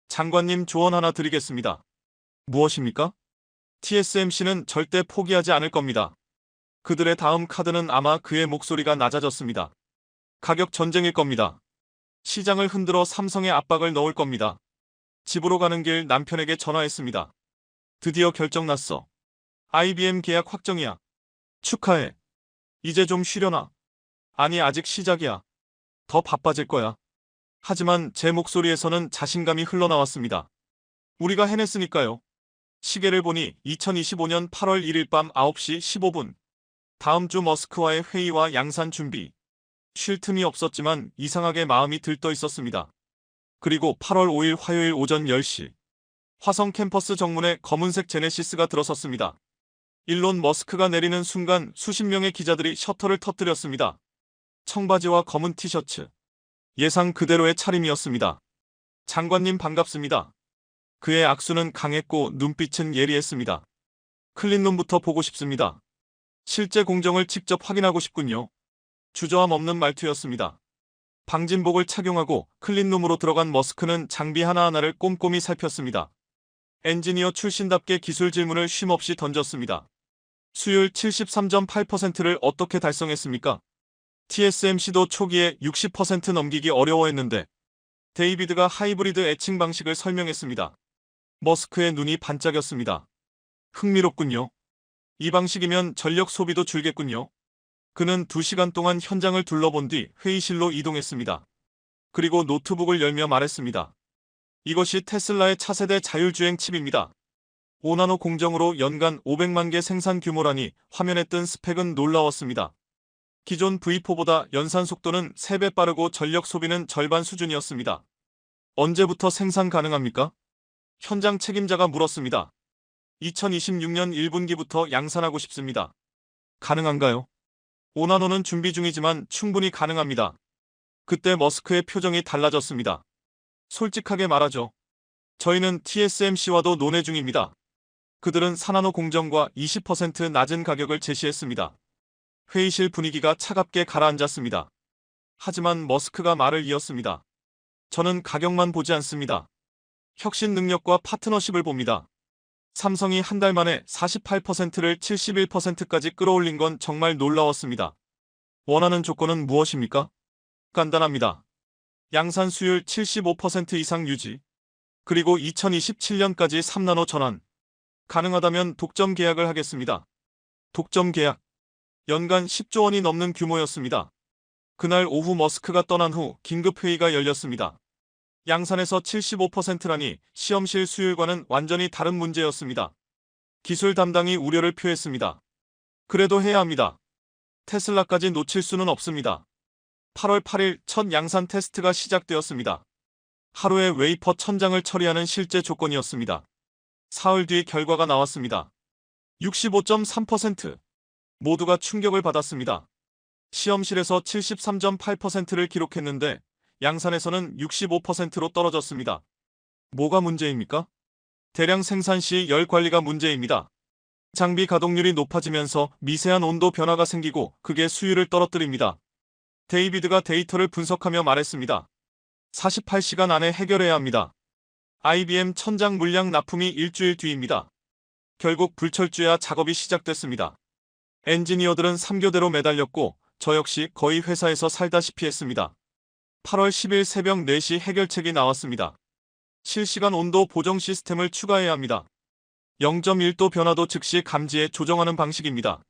장관님 조언 하나 드리겠습니다. 무엇입니까? TSMC는 절대 포기하지 않을 겁니다. 그들의 다음 카드는 아마 그의 목소리가 낮아졌습니다. 가격 전쟁일 겁니다. 시장을 흔들어 삼성에 압박을 넣을 겁니다. 집으로 가는 길 남편에게 전화했습니다. 드디어 결정 났어. IBM 계약 확정이야. 축하해. 이제 좀 쉬려나? 아니 아직 시작이야. 더 바빠질 거야. 하지만 제 목소리에서는 자신감이 흘러나왔습니다. 우리가 해냈으니까요. 시계를 보니 2025년 8월 1일 밤 9시 15분. 다음 주 머스크와의 회의와 양산 준비. 쉴 틈이 없었지만 이상하게 마음이 들떠 있었습니다. 그리고 8월 5일 화요일 오전 10시. 화성 캠퍼스 정문에 검은색 제네시스가 들어섰습니다. 일론 머스크가 내리는 순간 수십 명의 기자들이 셔터를 터뜨렸습니다. 청바지와 검은 티셔츠. 예상 그대로의 차림이었습니다. 장관님 반갑습니다. 그의 악수는 강했고 눈빛은 예리했습니다. 클린룸부터 보고 싶습니다. 실제 공정을 직접 확인하고 싶군요. 주저함 없는 말투였습니다. 방진복을 착용하고 클린룸으로 들어간 머스크는 장비 하나하나를 꼼꼼히 살폈습니다. 엔지니어 출신답게 기술 질문을 쉼없이 던졌습니다. 수율 73.8%를 어떻게 달성했습니까? TSMC도 초기에 60% 넘기기 어려워했는데 데이비드가 하이브리드 애칭 방식을 설명했습니다. 머스크의 눈이 반짝였습니다. 흥미롭군요. 이 방식이면 전력 소비도 줄겠군요. 그는 2시간 동안 현장을 둘러본 뒤 회의실로 이동했습니다. 그리고 노트북을 열며 말했습니다. 이것이 테슬라의 차세대 자율주행 칩입니다. 5나노 공정으로 연간 500만 개 생산 규모라니 화면에 뜬 스펙은 놀라웠습니다. 기존 V4보다 연산 속도는 3배 빠르고 전력 소비는 절반 수준이었습니다. 언제부터 생산 가능합니까? 현장 책임자가 물었습니다. 2026년 1분기부터 양산하고 싶습니다. 가능한가요? 5나노는 준비 중이지만 충분히 가능합니다. 그때 머스크의 표정이 달라졌습니다. 솔직하게 말하죠. 저희는 TSMC와도 논의 중입니다. 그들은 4나노 공정과 20% 낮은 가격을 제시했습니다. 회의실 분위기가 차갑게 가라앉았습니다. 하지만 머스크가 말을 이었습니다. 저는 가격만 보지 않습니다. 혁신 능력과 파트너십을 봅니다. 삼성이 한 달 만에 48%를 71%까지 끌어올린 건 정말 놀라웠습니다. 원하는 조건은 무엇입니까? 간단합니다. 양산 수율 75% 이상 유지. 그리고 2027년까지 3나노 전환. 가능하다면 독점 계약을 하겠습니다. 독점 계약. 연간 10조 원이 넘는 규모였습니다. 그날 오후 머스크가 떠난 후 긴급회의가 열렸습니다. 양산에서 75%라니 시험실 수율과는 완전히 다른 문제였습니다. 기술 담당이 우려를 표했습니다. 그래도 해야 합니다. 테슬라까지 놓칠 수는 없습니다. 8월 8일 첫 양산 테스트가 시작되었습니다. 하루에 웨이퍼 1000장을 처리하는 실제 조건이었습니다. 사흘 뒤 결과가 나왔습니다. 65.3%. 모두가 충격을 받았습니다. 시험실에서 73.8%를 기록했는데 양산에서는 65%로 떨어졌습니다. 뭐가 문제입니까? 대량 생산 시 열 관리가 문제입니다. 장비 가동률이 높아지면서 미세한 온도 변화가 생기고 그게 수율을 떨어뜨립니다. 데이비드가 데이터를 분석하며 말했습니다. 48시간 안에 해결해야 합니다. IBM 1000장 물량 납품이 일주일 뒤입니다. 결국 불철주야 작업이 시작됐습니다. 엔지니어들은 3교대로 매달렸고 저 역시 거의 회사에서 살다시피 했습니다. 8월 10일 새벽 4시 해결책이 나왔습니다. 실시간 온도 보정 시스템을 추가해야 합니다. 0.1도 변화도 즉시 감지해 조정하는 방식입니다.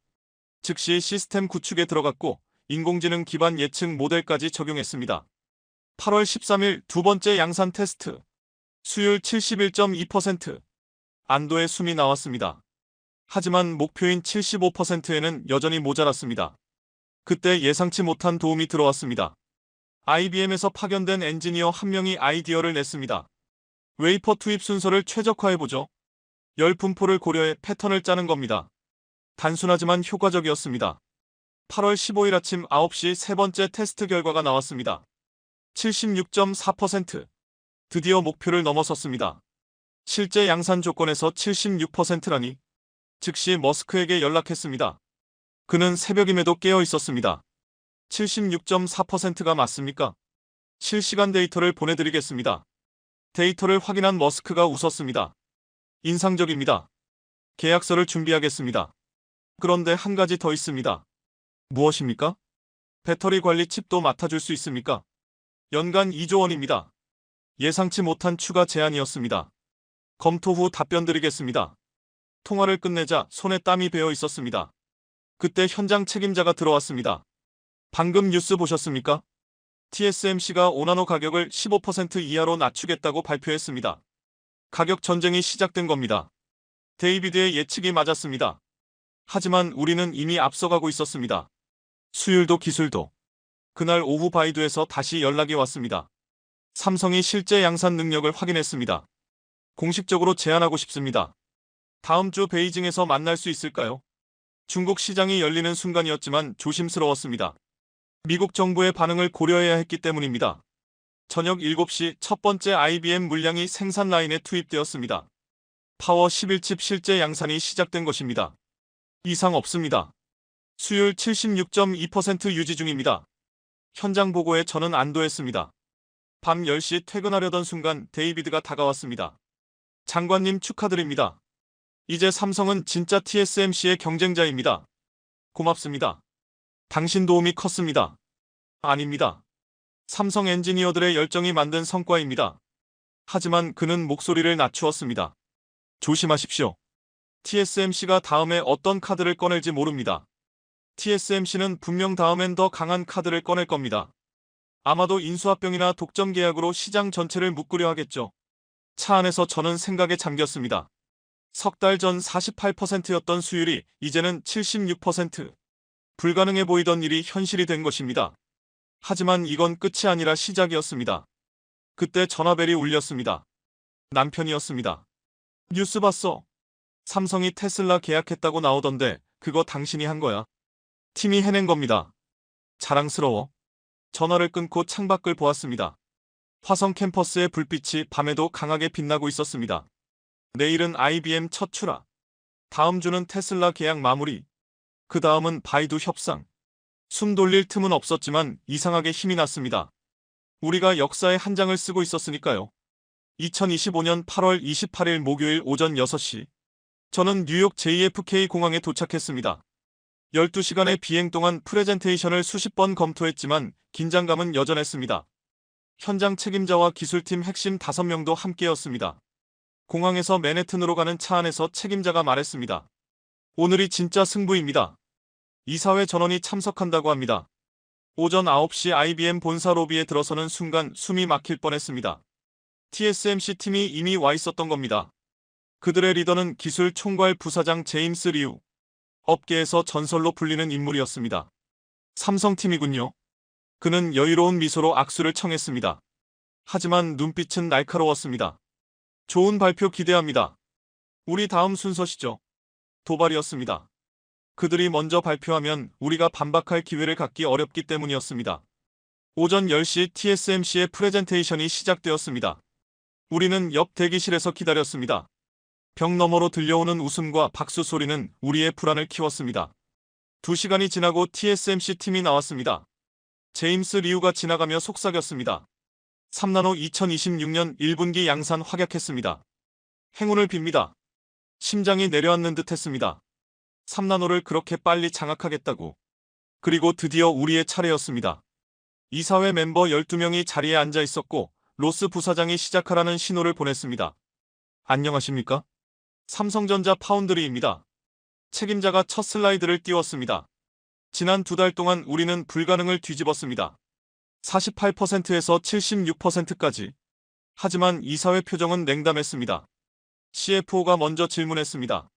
즉시 시스템 구축에 들어갔고 인공지능 기반 예측 모델까지 적용했습니다. 8월 13일 두 번째 양산 테스트. 수율 71.2%. 안도의 숨이 나왔습니다. 하지만 목표인 75%에는 여전히 모자랐습니다. 그때 예상치 못한 도움이 들어왔습니다. IBM에서 파견된 엔지니어 한 명이 아이디어를 냈습니다. 웨이퍼 투입 순서를 최적화해보죠. 열 분포를 고려해 패턴을 짜는 겁니다. 단순하지만 효과적이었습니다. 8월 15일 아침 9시 세 번째 테스트 결과가 나왔습니다. 76.4%. 드디어 목표를 넘어섰습니다. 실제 양산 조건에서 76%라니. 즉시 머스크에게 연락했습니다. 그는 새벽임에도 깨어 있었습니다. 76.4%가 맞습니까? 실시간 데이터를 보내드리겠습니다. 데이터를 확인한 머스크가 웃었습니다. 인상적입니다. 계약서를 준비하겠습니다. 그런데 한 가지 더 있습니다. 무엇입니까? 배터리 관리 칩도 맡아줄 수 있습니까? 연간 2조 원입니다. 예상치 못한 추가 제안이었습니다. 검토 후 답변 드리겠습니다. 통화를 끝내자 손에 땀이 배어 있었습니다. 그때 현장 책임자가 들어왔습니다. 방금 뉴스 보셨습니까? TSMC가 5나노 가격을 15% 이하로 낮추겠다고 발표했습니다. 가격 전쟁이 시작된 겁니다. 데이비드의 예측이 맞았습니다. 하지만 우리는 이미 앞서가고 있었습니다. 수율도 기술도. 그날 오후 바이두에서 다시 연락이 왔습니다. 삼성이 실제 양산 능력을 확인했습니다. 공식적으로 제안하고 싶습니다. 다음 주 베이징에서 만날 수 있을까요? 중국 시장이 열리는 순간이었지만 조심스러웠습니다. 미국 정부의 반응을 고려해야 했기 때문입니다. 저녁 7시 첫 번째 IBM 물량이 생산 라인에 투입되었습니다. 파워 11칩 실제 양산이 시작된 것입니다. 이상 없습니다. 수율 76.2% 유지 중입니다. 현장 보고에 저는 안도했습니다. 밤 10시 퇴근하려던 순간 데이비드가 다가왔습니다. 장관님 축하드립니다. 이제 삼성은 진짜 TSMC의 경쟁자입니다. 고맙습니다. 당신 도움이 컸습니다. 아닙니다. 삼성 엔지니어들의 열정이 만든 성과입니다. 하지만 그는 목소리를 낮추었습니다. 조심하십시오. TSMC가 다음에 어떤 카드를 꺼낼지 모릅니다. TSMC는 분명 다음엔 더 강한 카드를 꺼낼 겁니다. 아마도 인수합병이나 독점 계약으로 시장 전체를 묶으려 하겠죠. 차 안에서 저는 생각에 잠겼습니다. 석 달 전 48%였던 수율이 이제는 76%. 불가능해 보이던 일이 현실이 된 것입니다. 하지만 이건 끝이 아니라 시작이었습니다. 그때 전화벨이 울렸습니다. 남편이었습니다. 뉴스 봤어. 삼성이 테슬라 계약했다고 나오던데 그거 당신이 한 거야. 팀이 해낸 겁니다. 자랑스러워. 전화를 끊고 창밖을 보았습니다. 화성 캠퍼스의 불빛이 밤에도 강하게 빛나고 있었습니다. 내일은 IBM 첫 출하. 다음 주는 테슬라 계약 마무리. 그 다음은 바이두 협상. 숨 돌릴 틈은 없었지만 이상하게 힘이 났습니다. 우리가 역사의 한 장을 쓰고 있었으니까요. 2025년 8월 28일 목요일 오전 6시. 저는 뉴욕 JFK 공항에 도착했습니다. 12시간의 비행 동안 프레젠테이션을 수십 번 검토했지만 긴장감은 여전했습니다. 현장 책임자와 기술팀 핵심 5명도 함께였습니다. 공항에서 맨해튼으로 가는 차 안에서 책임자가 말했습니다. 오늘이 진짜 승부입니다. 이사회 전원이 참석한다고 합니다. 오전 9시 IBM 본사 로비에 들어서는 순간 숨이 막힐 뻔했습니다. TSMC 팀이 이미 와 있었던 겁니다. 그들의 리더는 기술 총괄 부사장 제임스 리우. 업계에서 전설로 불리는 인물이었습니다. 삼성팀이군요. 그는 여유로운 미소로 악수를 청했습니다. 하지만 눈빛은 날카로웠습니다. 좋은 발표 기대합니다. 우리 다음 순서시죠. 도발이었습니다. 그들이 먼저 발표하면 우리가 반박할 기회를 갖기 어렵기 때문이었습니다. 오전 10시 TSMC의 프레젠테이션이 시작되었습니다. 우리는 옆 대기실에서 기다렸습니다. 벽 너머로 들려오는 웃음과 박수 소리는 우리의 불안을 키웠습니다. 2시간이 지나고 TSMC 팀이 나왔습니다. 제임스 리우가 지나가며 속삭였습니다. 3나노 2026년 1분기 양산 확약했습니다. 행운을 빕니다. 심장이 내려앉는 듯 했습니다. 3나노를 그렇게 빨리 장악하겠다고. 그리고 드디어 우리의 차례였습니다. 이사회 멤버 12명이 자리에 앉아 있었고 로스 부사장이 시작하라는 신호를 보냈습니다. 안녕하십니까? 삼성전자 파운드리입니다. 책임자가 첫 슬라이드를 띄웠습니다. 지난 2달 동안 우리는 불가능을 뒤집었습니다. 48%에서 76%까지. 하지만 이사회 표정은 냉담했습니다. CFO가 먼저 질문했습니다.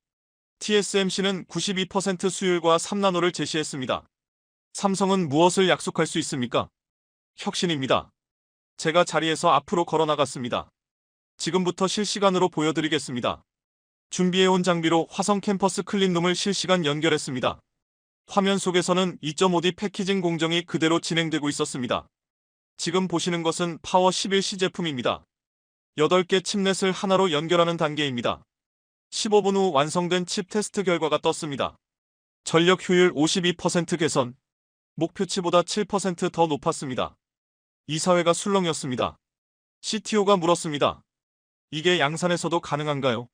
TSMC는 92% 수율과 3나노를 제시했습니다. 삼성은 무엇을 약속할 수 있습니까? 혁신입니다. 제가 자리에서 앞으로 걸어 나갔습니다. 지금부터 실시간으로 보여드리겠습니다. 준비해온 장비로 화성 캠퍼스 클린룸을 실시간 연결했습니다. 화면 속에서는 2.5D 패키징 공정이 그대로 진행되고 있었습니다. 지금 보시는 것은 파워 11C 제품입니다. 8개 칩넷을 하나로 연결하는 단계입니다. 15분 후 완성된 칩 테스트 결과가 떴습니다. 전력 효율 52% 개선, 목표치보다 7% 더 높았습니다. 이사회가 술렁이었습니다. CTO가 물었습니다. 이게 양산에서도 가능한가요?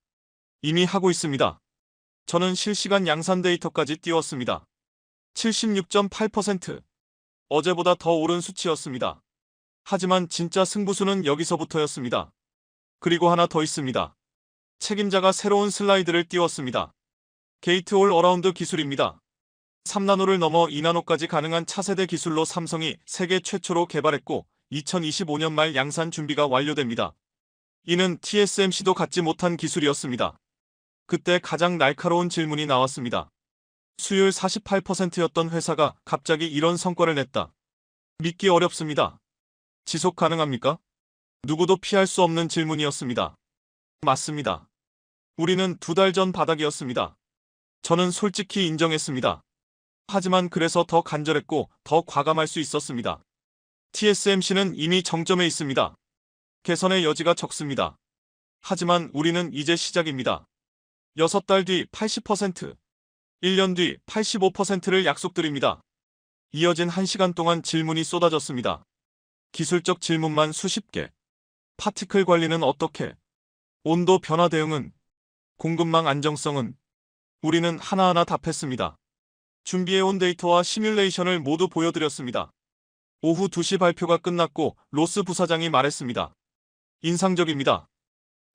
이미 하고 있습니다. 저는 실시간 양산 데이터까지 띄웠습니다. 76.8%. 어제보다 더 오른 수치였습니다. 하지만 진짜 승부수는 여기서부터였습니다. 그리고 하나 더 있습니다. 책임자가 새로운 슬라이드를 띄웠습니다. 게이트 올 어라운드 기술입니다. 3나노를 넘어 2나노까지 가능한 차세대 기술로 삼성이 세계 최초로 개발했고 2025년 말 양산 준비가 완료됩니다. 이는 TSMC도 갖지 못한 기술이었습니다. 그때 가장 날카로운 질문이 나왔습니다. 수율 48%였던 회사가 갑자기 이런 성과를 냈다. 믿기 어렵습니다. 지속 가능합니까? 누구도 피할 수 없는 질문이었습니다. 맞습니다. 우리는 2달 전 바닥이었습니다. 저는 솔직히 인정했습니다. 하지만 그래서 더 간절했고 더 과감할 수 있었습니다. TSMC는 이미 정점에 있습니다. 개선의 여지가 적습니다. 하지만 우리는 이제 시작입니다. 6달 뒤 80%, 1년 뒤 85%를 약속드립니다. 이어진 1시간 동안 질문이 쏟아졌습니다. 기술적 질문만 수십 개. 파티클 관리는 어떻게? 온도 변화 대응은? 공급망 안정성은? 우리는 하나하나 답했습니다. 준비해온 데이터와 시뮬레이션을 모두 보여드렸습니다. 오후 2시 발표가 끝났고 로스 부사장이 말했습니다. 인상적입니다.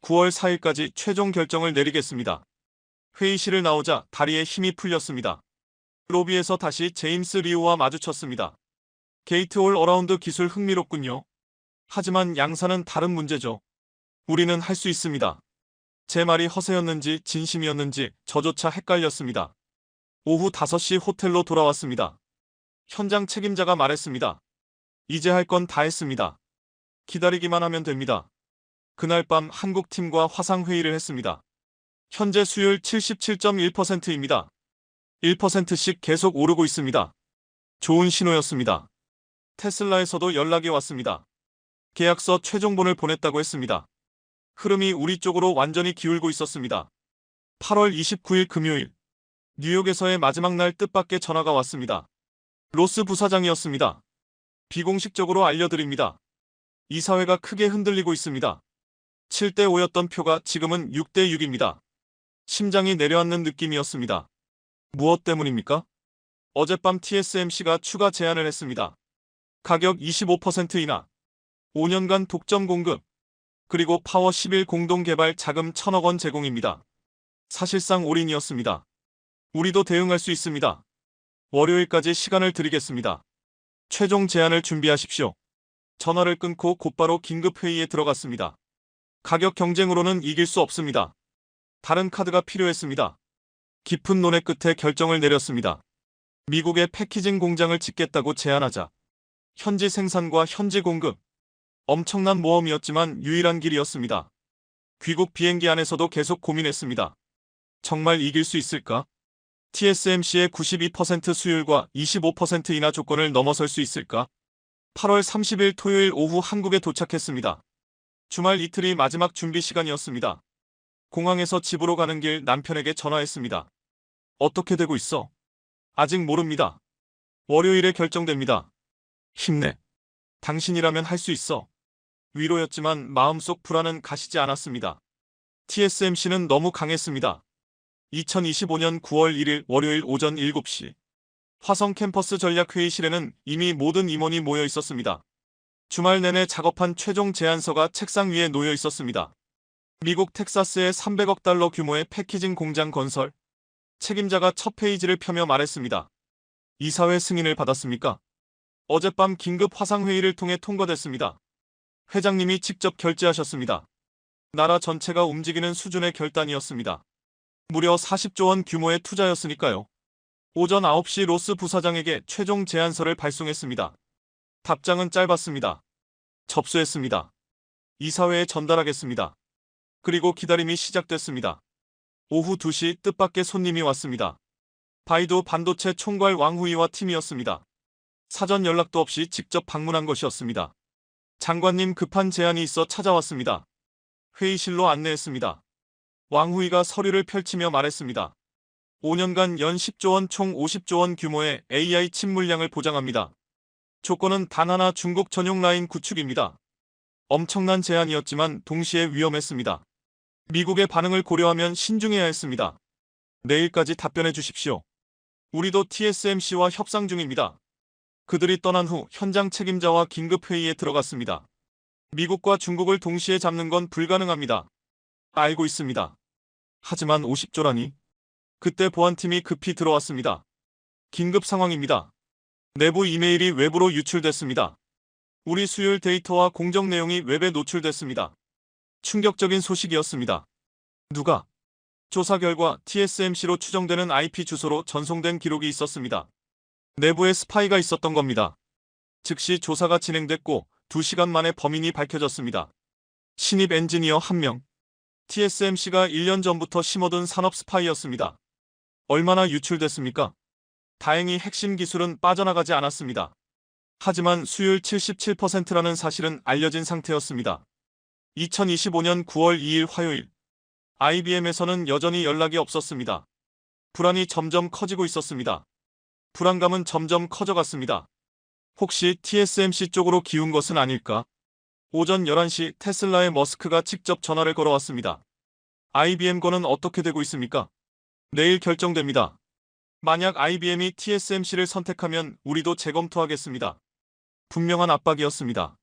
9월 4일까지 최종 결정을 내리겠습니다. 회의실을 나오자 다리에 힘이 풀렸습니다. 로비에서 다시 제임스 리우와 마주쳤습니다. 게이트 올 어라운드 기술 흥미롭군요. 하지만 양산은 다른 문제죠. 우리는 할 수 있습니다. 제 말이 허세였는지 진심이었는지 저조차 헷갈렸습니다. 오후 5시 호텔로 돌아왔습니다. 현장 책임자가 말했습니다. 이제 할 건 다 했습니다. 기다리기만 하면 됩니다. 그날 밤 한국 팀과 화상 회의를 했습니다. 현재 수율 77.1%입니다. 1%씩 계속 오르고 있습니다. 좋은 신호였습니다. 테슬라에서도 연락이 왔습니다. 계약서 최종본을 보냈다고 했습니다. 흐름이 우리 쪽으로 완전히 기울고 있었습니다. 8월 29일 금요일, 뉴욕에서의 마지막 날 뜻밖의 전화가 왔습니다. 로스 부사장이었습니다. 비공식적으로 알려드립니다. 이사회가 크게 흔들리고 있습니다. 7대5였던 표가 지금은 6대6입니다. 심장이 내려앉는 느낌이었습니다. 무엇 때문입니까? 어젯밤 TSMC가 추가 제안을 했습니다. 가격 25% 인하, 5년간 독점 공급, 그리고 파워 11 공동 개발 자금 1,000억 원 제공입니다. 사실상 올인이었습니다. 우리도 대응할 수 있습니다. 월요일까지 시간을 드리겠습니다. 최종 제안을 준비하십시오. 전화를 끊고 곧바로 긴급 회의에 들어갔습니다. 가격 경쟁으로는 이길 수 없습니다. 다른 카드가 필요했습니다. 깊은 논의 끝에 결정을 내렸습니다. 미국에 패키징 공장을 짓겠다고 제안하자. 현지 생산과 현지 공급. 엄청난 모험이었지만 유일한 길이었습니다. 귀국 비행기 안에서도 계속 고민했습니다. 정말 이길 수 있을까? TSMC의 92% 수율과 25% 인하 조건을 넘어설 수 있을까? 8월 30일 토요일 오후 한국에 도착했습니다. 주말 이틀이 마지막 준비 시간이었습니다. 공항에서 집으로 가는 길 남편에게 전화했습니다. 어떻게 되고 있어? 아직 모릅니다. 월요일에 결정됩니다. 힘내. 당신이라면 할 수 있어. 위로였지만 마음속 불안은 가시지 않았습니다. TSMC는 너무 강했습니다. 2025년 9월 1일 월요일 오전 7시. 화성 캠퍼스 전략회의실에는 이미 모든 임원이 모여 있었습니다. 주말 내내 작업한 최종 제안서가 책상 위에 놓여 있었습니다. 미국 텍사스의 300억 달러 규모의 패키징 공장 건설. 책임자가 첫 페이지를 펴며 말했습니다. 이사회 승인을 받았습니까? 어젯밤 긴급 화상회의를 통해 통과됐습니다. 회장님이 직접 결제하셨습니다. 나라 전체가 움직이는 수준의 결단이었습니다. 무려 40조 원 규모의 투자였으니까요. 오전 9시 로스 부사장에게 최종 제안서를 발송했습니다. 답장은 짧았습니다. 접수했습니다. 이사회에 전달하겠습니다. 그리고 기다림이 시작됐습니다. 오후 2시 뜻밖의 손님이 왔습니다. 바이두 반도체 총괄 왕후이와 팀이었습니다. 사전 연락도 없이 직접 방문한 것이었습니다. 장관님 급한 제안이 있어 찾아왔습니다. 회의실로 안내했습니다. 왕후이가 서류를 펼치며 말했습니다. 5년간 연 10조 원 총 50조 원 규모의 AI 칩 물량을 보장합니다. 조건은 단 하나 중국 전용 라인 구축입니다. 엄청난 제안이었지만 동시에 위험했습니다. 미국의 반응을 고려하면 신중해야 했습니다. 내일까지 답변해 주십시오. 우리도 TSMC와 협상 중입니다. 그들이 떠난 후 현장 책임자와 긴급 회의에 들어갔습니다. 미국과 중국을 동시에 잡는 건 불가능합니다. 알고 있습니다. 하지만 50조라니. 그때 보안팀이 급히 들어왔습니다. 긴급 상황입니다. 내부 이메일이 외부로 유출됐습니다. 우리 수율 데이터와 공정 내용이 웹에 노출됐습니다. 충격적인 소식이었습니다. 누가? 조사 결과 TSMC로 추정되는 IP 주소로 전송된 기록이 있었습니다. 내부에 스파이가 있었던 겁니다. 즉시 조사가 진행됐고 2시간 만에 범인이 밝혀졌습니다. 신입 엔지니어 1명. TSMC가 1년 전부터 심어둔 산업 스파이였습니다. 얼마나 유출됐습니까? 다행히 핵심 기술은 빠져나가지 않았습니다. 하지만 수율 77%라는 사실은 알려진 상태였습니다. 2025년 9월 2일 화요일. IBM에서는 여전히 연락이 없었습니다. 불안이 점점 커지고 있었습니다. 불안감은 점점 커져갔습니다. 혹시 TSMC 쪽으로 기운 것은 아닐까? 오전 11시 테슬라의 머스크가 직접 전화를 걸어왔습니다. IBM 거는 어떻게 되고 있습니까? 내일 결정됩니다. 만약 IBM이 TSMC를 선택하면 우리도 재검토하겠습니다. 분명한 압박이었습니다.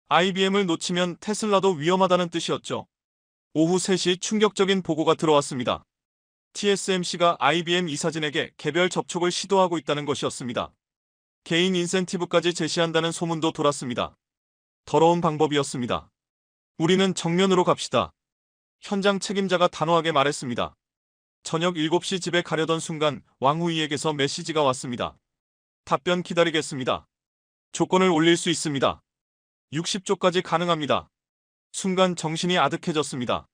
IBM을 놓치면 테슬라도 위험하다는 뜻이었죠. 오후 3시 충격적인 보고가 들어왔습니다. TSMC가 IBM 이사진에게 개별 접촉을 시도하고 있다는 것이었습니다. 개인 인센티브까지 제시한다는 소문도 돌았습니다. 더러운 방법이었습니다. 우리는 정면으로 갑시다. 현장 책임자가 단호하게 말했습니다. 저녁 7시 집에 가려던 순간 왕후이에게서 메시지가 왔습니다. 답변 기다리겠습니다. 조건을 올릴 수 있습니다. 60조까지 가능합니다. 순간 정신이 아득해졌습니다.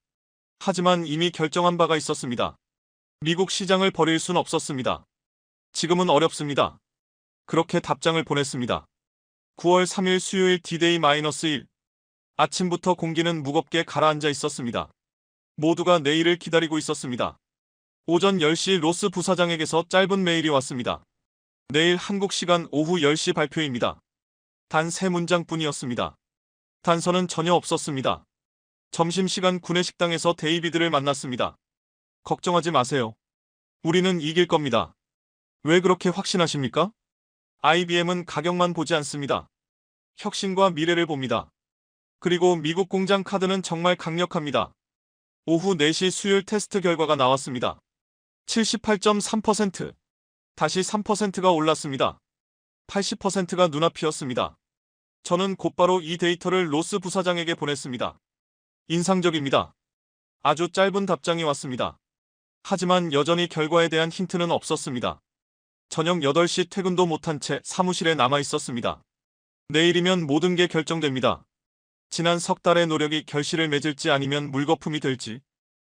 하지만 이미 결정한 바가 있었습니다. 미국 시장을 버릴 순 없었습니다. 지금은 어렵습니다. 그렇게 답장을 보냈습니다. 9월 3일 수요일 D-1. 아침부터 공기는 무겁게 가라앉아 있었습니다. 모두가 내일을 기다리고 있었습니다. 오전 10시 로스 부사장에게서 짧은 메일이 왔습니다. 내일 한국 시간 오후 10시 발표입니다. 단 3문장뿐이었습니다. 단서는 전혀 없었습니다. 점심시간 구내식당에서 데이비드를 만났습니다. 걱정하지 마세요. 우리는 이길 겁니다. 왜 그렇게 확신하십니까? IBM은 가격만 보지 않습니다. 혁신과 미래를 봅니다. 그리고 미국 공장 카드는 정말 강력합니다. 오후 4시 수율 테스트 결과가 나왔습니다. 78.3%. 다시 3%가 올랐습니다. 80%가 눈앞이었습니다. 저는 곧바로 이 데이터를 로스 부사장에게 보냈습니다. 인상적입니다. 아주 짧은 답장이 왔습니다. 하지만 여전히 결과에 대한 힌트는 없었습니다. 저녁 8시 퇴근도 못한 채 사무실에 남아 있었습니다. 내일이면 모든 게 결정됩니다. 지난 석 달의 노력이 결실을 맺을지 아니면 물거품이 될지.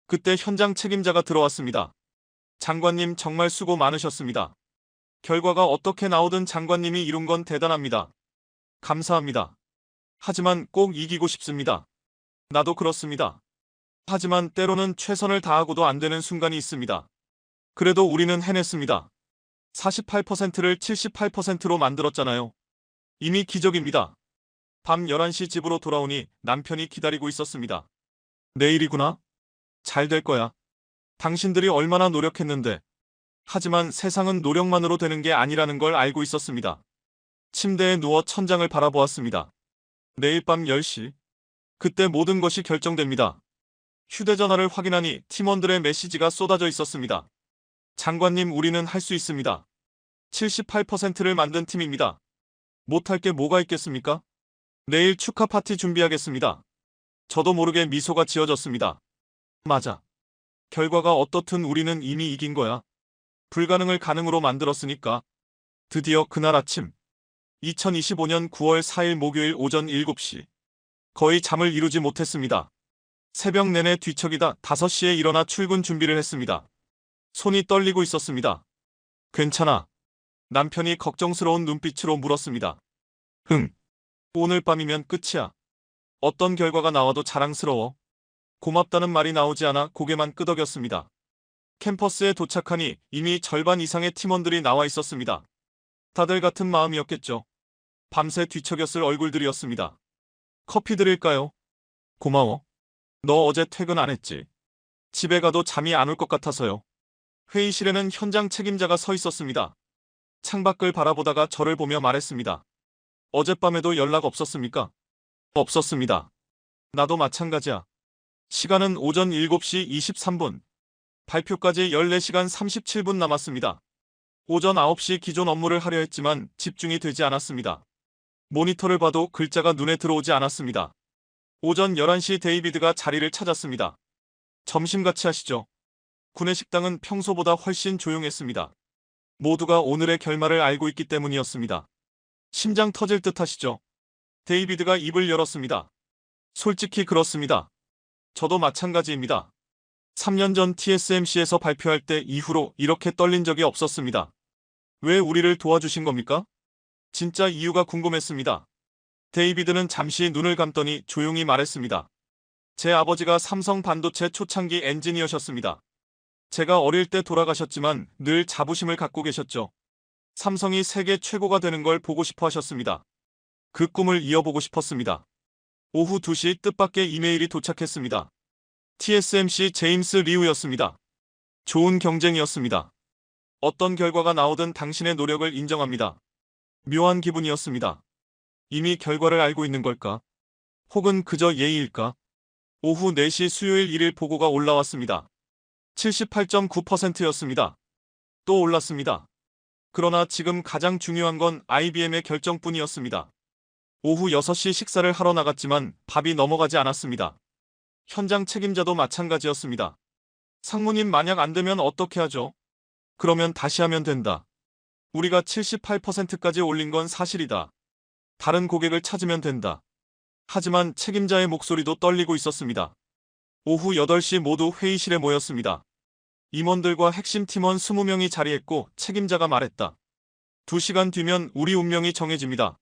그때 현장 책임자가 들어왔습니다. 장관님 정말 수고 많으셨습니다. 결과가 어떻게 나오든 장관님이 이룬 건 대단합니다. 감사합니다. 하지만 꼭 이기고 싶습니다. 나도 그렇습니다. 하지만 때로는 최선을 다하고도 안 되는 순간이 있습니다. 그래도 우리는 해냈습니다. 48%를 78%로 만들었잖아요. 이미 기적입니다. 밤 11시 집으로 돌아오니 남편이 기다리고 있었습니다. 내일이구나. 잘 될 거야. 당신들이 얼마나 노력했는데. 하지만 세상은 노력만으로 되는 게 아니라는 걸 알고 있었습니다. 침대에 누워 천장을 바라보았습니다. 내일 밤 10시. 그때 모든 것이 결정됩니다. 휴대전화를 확인하니 팀원들의 메시지가 쏟아져 있었습니다. 장관님, 우리는 할 수 있습니다. 78%를 만든 팀입니다. 못할 게 뭐가 있겠습니까? 내일 축하 파티 준비하겠습니다. 저도 모르게 미소가 지어졌습니다. 맞아. 결과가 어떻든 우리는 이미 이긴 거야. 불가능을 가능으로 만들었으니까. 드디어 그날 아침. 2025년 9월 4일 목요일 오전 7시. 거의 잠을 이루지 못했습니다. 새벽 내내 뒤척이다 5시에 일어나 출근 준비를 했습니다. 손이 떨리고 있었습니다. 괜찮아? 남편이 걱정스러운 눈빛으로 물었습니다. 응. 오늘 밤이면 끝이야. 어떤 결과가 나와도 자랑스러워. 고맙다는 말이 나오지 않아 고개만 끄덕였습니다. 캠퍼스에 도착하니 이미 절반 이상의 팀원들이 나와 있었습니다. 다들 같은 마음이었겠죠. 밤새 뒤척였을 얼굴들이었습니다. 커피 드릴까요? 고마워. 너 어제 퇴근 안 했지? 집에 가도 잠이 안 올 것 같아서요. 회의실에는 현장 책임자가 서 있었습니다. 창밖을 바라보다가 저를 보며 말했습니다. 어젯밤에도 연락 없었습니까? 없었습니다. 나도 마찬가지야. 시간은 오전 7시 23분. 발표까지 14시간 37분 남았습니다. 오전 9시 기존 업무를 하려 했지만 집중이 되지 않았습니다. 모니터를 봐도 글자가 눈에 들어오지 않았습니다. 오전 11시 데이비드가 자리를 찾았습니다. 점심 같이 하시죠. 구내식당은 평소보다 훨씬 조용했습니다. 모두가 오늘의 결말을 알고 있기 때문이었습니다. 심장 터질 듯 하시죠? 데이비드가 입을 열었습니다. 솔직히 그렇습니다. 저도 마찬가지입니다. 3년 전 TSMC에서 발표할 때 이후로 이렇게 떨린 적이 없었습니다. 왜 우리를 도와주신 겁니까? 진짜 이유가 궁금했습니다. 데이비드는 잠시 눈을 감더니 조용히 말했습니다. 제 아버지가 삼성 반도체 초창기 엔지니어셨습니다. 제가 어릴 때 돌아가셨지만 늘 자부심을 갖고 계셨죠. 삼성이 세계 최고가 되는 걸 보고 싶어 하셨습니다. 그 꿈을 이어보고 싶었습니다. 오후 2시 뜻밖의 이메일이 도착했습니다. TSMC 제임스 리우였습니다. 좋은 경쟁이었습니다. 어떤 결과가 나오든 당신의 노력을 인정합니다. 묘한 기분이었습니다. 이미 결과를 알고 있는 걸까? 혹은 그저 예의일까? 오후 4시 수요일 1일 보고가 올라왔습니다. 78.9%였습니다. 또 올랐습니다. 그러나 지금 가장 중요한 건 IBM의 결정뿐이었습니다. 오후 6시 식사를 하러 나갔지만 밥이 넘어가지 않았습니다. 현장 책임자도 마찬가지였습니다. 상무님 만약 안 되면 어떻게 하죠? 그러면 다시 하면 된다. 우리가 78%까지 올린 건 사실이다. 다른 고객을 찾으면 된다. 하지만 책임자의 목소리도 떨리고 있었습니다. 오후 8시 모두 회의실에 모였습니다. 임원들과 핵심 팀원 20명이 자리했고 책임자가 말했다. 2시간 뒤면 우리 운명이 정해집니다.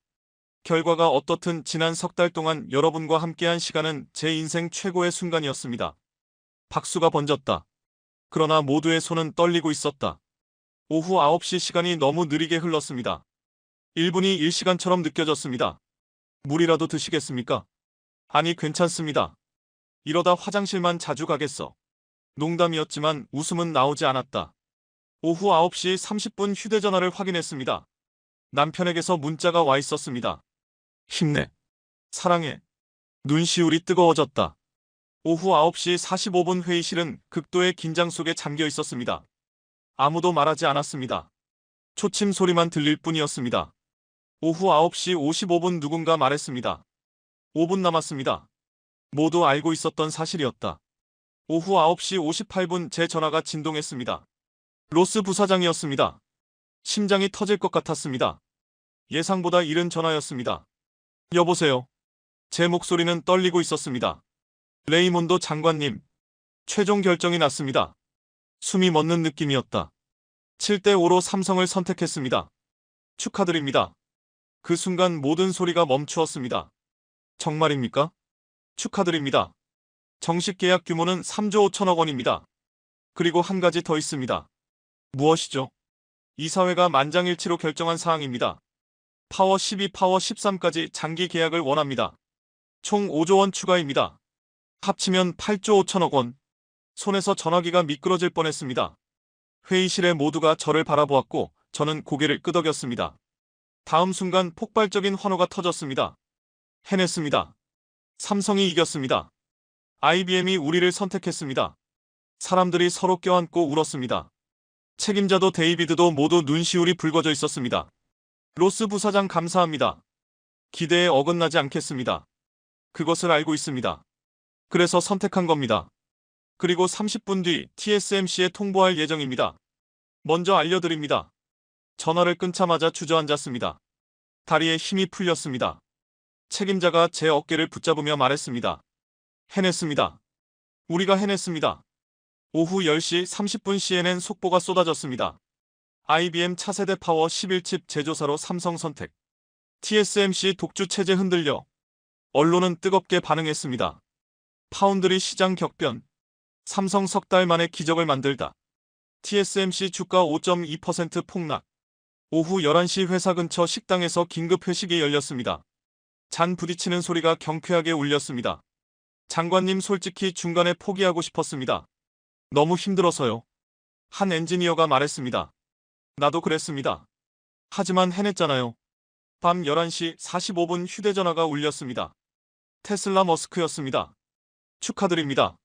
결과가 어떻든 지난 석 달 동안 여러분과 함께한 시간은 제 인생 최고의 순간이었습니다. 박수가 번졌다. 그러나 모두의 손은 떨리고 있었다. 오후 9시 시간이 너무 느리게 흘렀습니다. 1분이 1시간처럼 느껴졌습니다. 물이라도 드시겠습니까? 아니 괜찮습니다. 이러다 화장실만 자주 가겠어. 농담이었지만 웃음은 나오지 않았다. 오후 9시 30분 휴대전화를 확인했습니다. 남편에게서 문자가 와 있었습니다. 힘내. 사랑해. 눈시울이 뜨거워졌다. 오후 9시 45분 회의실은 극도의 긴장 속에 잠겨 있었습니다. 아무도 말하지 않았습니다. 초침 소리만 들릴 뿐이었습니다. 오후 9시 55분 누군가 말했습니다. 5분 남았습니다. 모두 알고 있었던 사실이었다. 오후 9시 58분 제 전화가 진동했습니다. 로스 부사장이었습니다. 심장이 터질 것 같았습니다. 예상보다 이른 전화였습니다. 여보세요. 제 목소리는 떨리고 있었습니다. 레이몬도 장관님. 최종 결정이 났습니다. 숨이 멎는 느낌이었다. 7대5로 삼성을 선택했습니다. 축하드립니다. 그 순간 모든 소리가 멈추었습니다. 정말입니까? 축하드립니다. 정식 계약 규모는 3조 5천억 원입니다. 그리고 한 가지 더 있습니다. 무엇이죠? 이사회가 만장일치로 결정한 사항입니다. 파워 12, 파워 13까지 장기 계약을 원합니다. 총 5조 원 추가입니다. 합치면 8조 5천억 원. 손에서 전화기가 미끄러질 뻔했습니다. 회의실의 모두가 저를 바라보았고 저는 고개를 끄덕였습니다. 다음 순간 폭발적인 환호가 터졌습니다. 해냈습니다. 삼성이 이겼습니다. IBM이 우리를 선택했습니다. 사람들이 서로 껴안고 울었습니다. 책임자도 데이비드도 모두 눈시울이 붉어져 있었습니다. 로스 부사장 감사합니다. 기대에 어긋나지 않겠습니다. 그것을 알고 있습니다. 그래서 선택한 겁니다. 그리고 30분 뒤 TSMC에 통보할 예정입니다. 먼저 알려드립니다. 전화를 끊자마자 주저앉았습니다. 다리에 힘이 풀렸습니다. 책임자가 제 어깨를 붙잡으며 말했습니다. 해냈습니다. 우리가 해냈습니다. 오후 10시 30분 CNN 속보가 쏟아졌습니다. IBM 차세대 파워 11칩 제조사로 삼성 선택. TSMC 독주 체제 흔들려. 언론은 뜨겁게 반응했습니다. 파운드리 시장 격변. 삼성 석 달 만에 기적을 만들다. TSMC 주가 5.2% 폭락. 오후 11시 회사 근처 식당에서 긴급 회식이 열렸습니다. 잔 부딪히는 소리가 경쾌하게 울렸습니다. 장관님 솔직히 중간에 포기하고 싶었습니다. 너무 힘들어서요. 한 엔지니어가 말했습니다. 나도 그랬습니다. 하지만 해냈잖아요. 밤 11시 45분 휴대전화가 울렸습니다. 테슬라 머스크였습니다. 축하드립니다.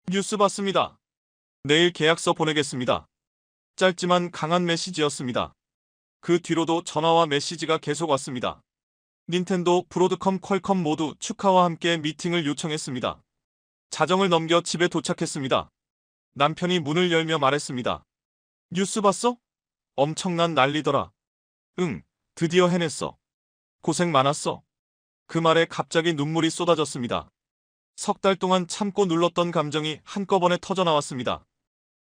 뉴스 봤습니다. 내일 계약서 보내겠습니다. 짧지만 강한 메시지였습니다. 그 뒤로도 전화와 메시지가 계속 왔습니다. 닌텐도, 브로드컴, 퀄컴 모두 축하와 함께 미팅을 요청했습니다. 자정을 넘겨 집에 도착했습니다. 남편이 문을 열며 말했습니다. 뉴스 봤어? 엄청난 난리더라. 응, 드디어 해냈어. 고생 많았어. 그 말에 갑자기 눈물이 쏟아졌습니다. 석 달 동안 참고 눌렀던 감정이 한꺼번에 터져나왔습니다.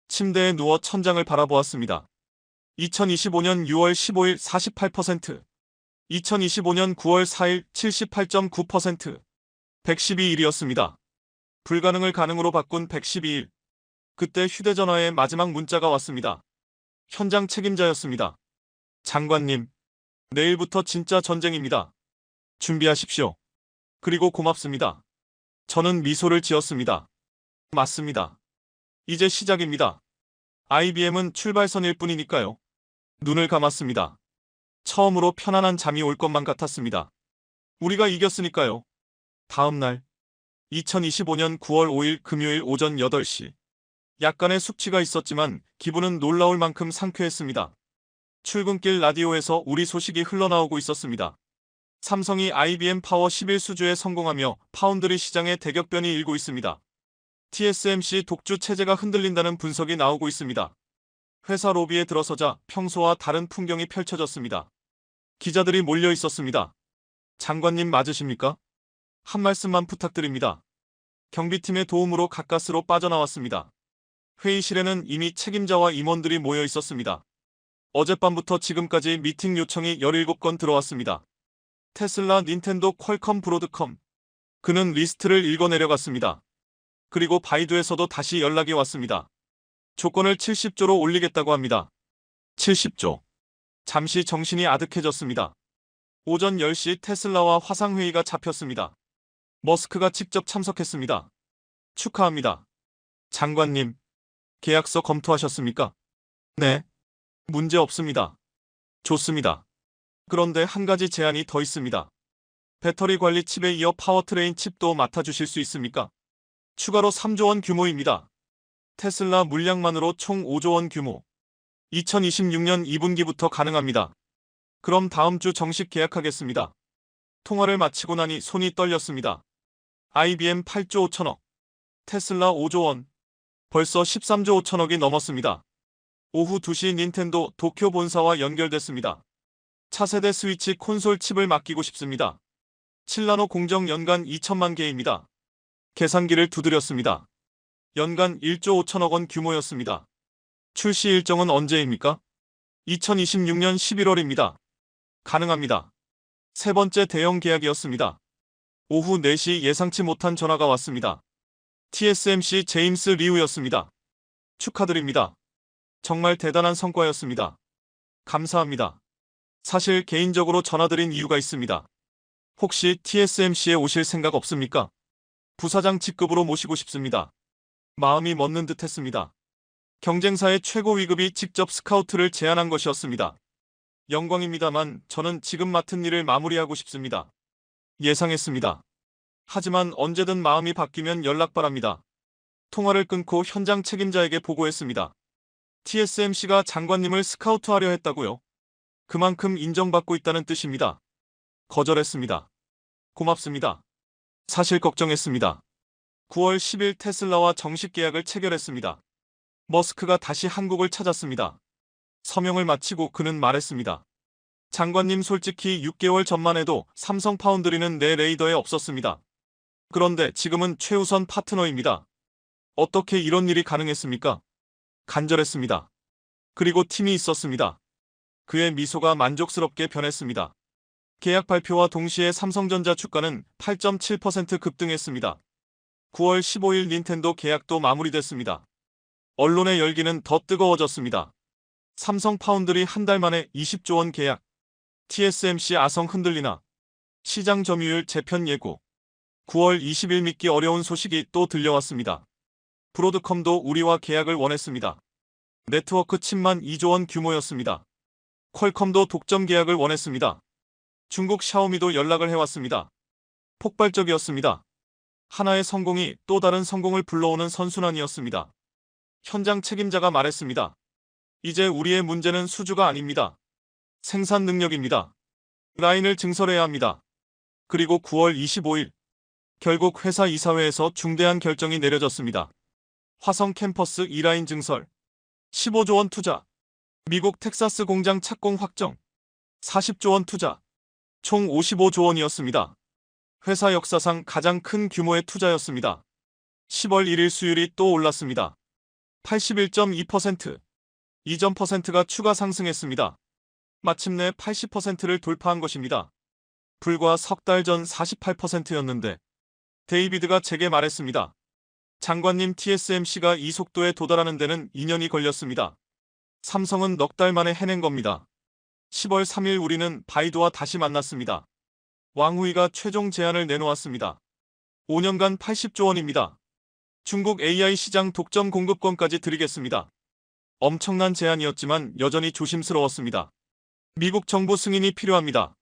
침대에 누워 천장을 바라보았습니다. 2025년 6월 15일 48%, 2025년 9월 4일 78.9%, 112일이었습니다. 불가능을 가능으로 바꾼 112일. 그때 휴대전화에 마지막 문자가 왔습니다. 현장 책임자였습니다. 장관님, 내일부터 진짜 전쟁입니다. 준비하십시오. 그리고 고맙습니다. 저는 미소를 지었습니다. 맞습니다. 이제 시작입니다. IBM은 출발선일 뿐이니까요. 눈을 감았습니다. 처음으로 편안한 잠이 올 것만 같았습니다. 우리가 이겼으니까요. 다음 날, 2025년 9월 5일 금요일 오전 8시. 약간의 숙취가 있었지만 기분은 놀라울 만큼 상쾌했습니다. 출근길 라디오에서 우리 소식이 흘러나오고 있었습니다. 삼성이 IBM 파워 11 수주에 성공하며 파운드리 시장의 대격변이 일고 있습니다. TSMC 독주 체제가 흔들린다는 분석이 나오고 있습니다. 회사 로비에 들어서자 평소와 다른 풍경이 펼쳐졌습니다. 기자들이 몰려 있었습니다. 장관님 맞으십니까? 한 말씀만 부탁드립니다. 경비팀의 도움으로 가까스로 빠져나왔습니다. 회의실에는 이미 책임자와 임원들이 모여 있었습니다. 어젯밤부터 지금까지 미팅 요청이 17건 들어왔습니다. 테슬라, 닌텐도, 퀄컴, 브로드컴. 그는 리스트를 읽어내려갔습니다. 그리고 바이두에서도 다시 연락이 왔습니다. 조건을 70조로 올리겠다고 합니다. 70조. 잠시 정신이 아득해졌습니다. 오전 10시 테슬라와 화상회의가 잡혔습니다. 머스크가 직접 참석했습니다. 축하합니다. 장관님, 계약서 검토하셨습니까? 네. 문제 없습니다. 좋습니다. 그런데 한 가지 제안이 더 있습니다. 배터리 관리 칩에 이어 파워트레인 칩도 맡아주실 수 있습니까? 추가로 3조 원 규모입니다. 테슬라 물량만으로 총 5조 원 규모. 2026년 2분기부터 가능합니다. 그럼 다음 주 정식 계약하겠습니다. 통화를 마치고 나니 손이 떨렸습니다. IBM 8조 5천억. 테슬라 5조 원. 벌써 13조 5천억이 넘었습니다. 오후 2시 닌텐도 도쿄 본사와 연결됐습니다. 차세대 스위치 콘솔 칩을 맡기고 싶습니다. 7나노 공정 연간 2천만 개입니다. 계산기를 두드렸습니다. 연간 1조 5천억 원 규모였습니다. 출시 일정은 언제입니까? 2026년 11월입니다. 가능합니다. 세 번째 대형 계약이었습니다. 오후 4시 예상치 못한 전화가 왔습니다. TSMC 제임스 리우였습니다. 축하드립니다. 정말 대단한 성과였습니다. 감사합니다. 사실 개인적으로 전화드린 이유가 있습니다. 혹시 TSMC에 오실 생각 없습니까? 부사장 직급으로 모시고 싶습니다. 마음이 멎는 듯 했습니다. 경쟁사의 최고 위급이 직접 스카우트를 제안한 것이었습니다. 영광입니다만 저는 지금 맡은 일을 마무리하고 싶습니다. 예상했습니다. 하지만 언제든 마음이 바뀌면 연락 바랍니다. 통화를 끊고 현장 책임자에게 보고했습니다. TSMC가 장관님을 스카우트하려 했다고요? 그만큼 인정받고 있다는 뜻입니다. 거절했습니다. 고맙습니다. 사실 걱정했습니다. 9월 10일 테슬라와 정식 계약을 체결했습니다. 머스크가 다시 한국을 찾았습니다. 서명을 마치고 그는 말했습니다. 장관님 솔직히 6개월 전만 해도 삼성 파운드리는 내 레이더에 없었습니다. 그런데 지금은 최우선 파트너입니다. 어떻게 이런 일이 가능했습니까? 간절했습니다. 그리고 팀이 있었습니다. 그의 미소가 만족스럽게 변했습니다. 계약 발표와 동시에 삼성전자 주가는 8.7% 급등했습니다. 9월 15일 닌텐도 계약도 마무리됐습니다. 언론의 열기는 더 뜨거워졌습니다. 삼성 파운드리 한 달 만에 20조 원 계약. TSMC 아성 흔들리나. 시장 점유율 재편 예고. 9월 20일 믿기 어려운 소식이 또 들려왔습니다. 브로드컴도 우리와 계약을 원했습니다. 네트워크 칩만 2조 원 규모였습니다. 퀄컴도 독점 계약을 원했습니다. 중국 샤오미도 연락을 해왔습니다. 폭발적이었습니다. 하나의 성공이 또 다른 성공을 불러오는 선순환이었습니다. 현장 책임자가 말했습니다. 이제 우리의 문제는 수주가 아닙니다. 생산 능력입니다. 라인을 증설해야 합니다. 그리고 9월 25일 결국 회사 이사회에서 중대한 결정이 내려졌습니다. 화성 캠퍼스 2라인 증설 15조 원 투자 미국 텍사스 공장 착공 확정 40조 원 투자 총 55조 원이었습니다. 회사 역사상 가장 큰 규모의 투자였습니다. 10월 1일 수율이 또 올랐습니다. 81.2%. 이전 퍼센트가 추가 상승했습니다. 마침내 80%를 돌파한 것입니다. 불과 석 달 전 48%였는데 데이비드가 제게 말했습니다. 장관님 TSMC가 이 속도에 도달하는 데는 2년이 걸렸습니다. 삼성은 넉 달 만에 해낸 겁니다. 10월 3일 우리는 바이두와 다시 만났습니다. 왕후이가 최종 제안을 내놓았습니다. 5년간 80조 원입니다. 중국 AI 시장 독점 공급권까지 드리겠습니다. 엄청난 제안이었지만 여전히 조심스러웠습니다. 미국 정부 승인이 필요합니다.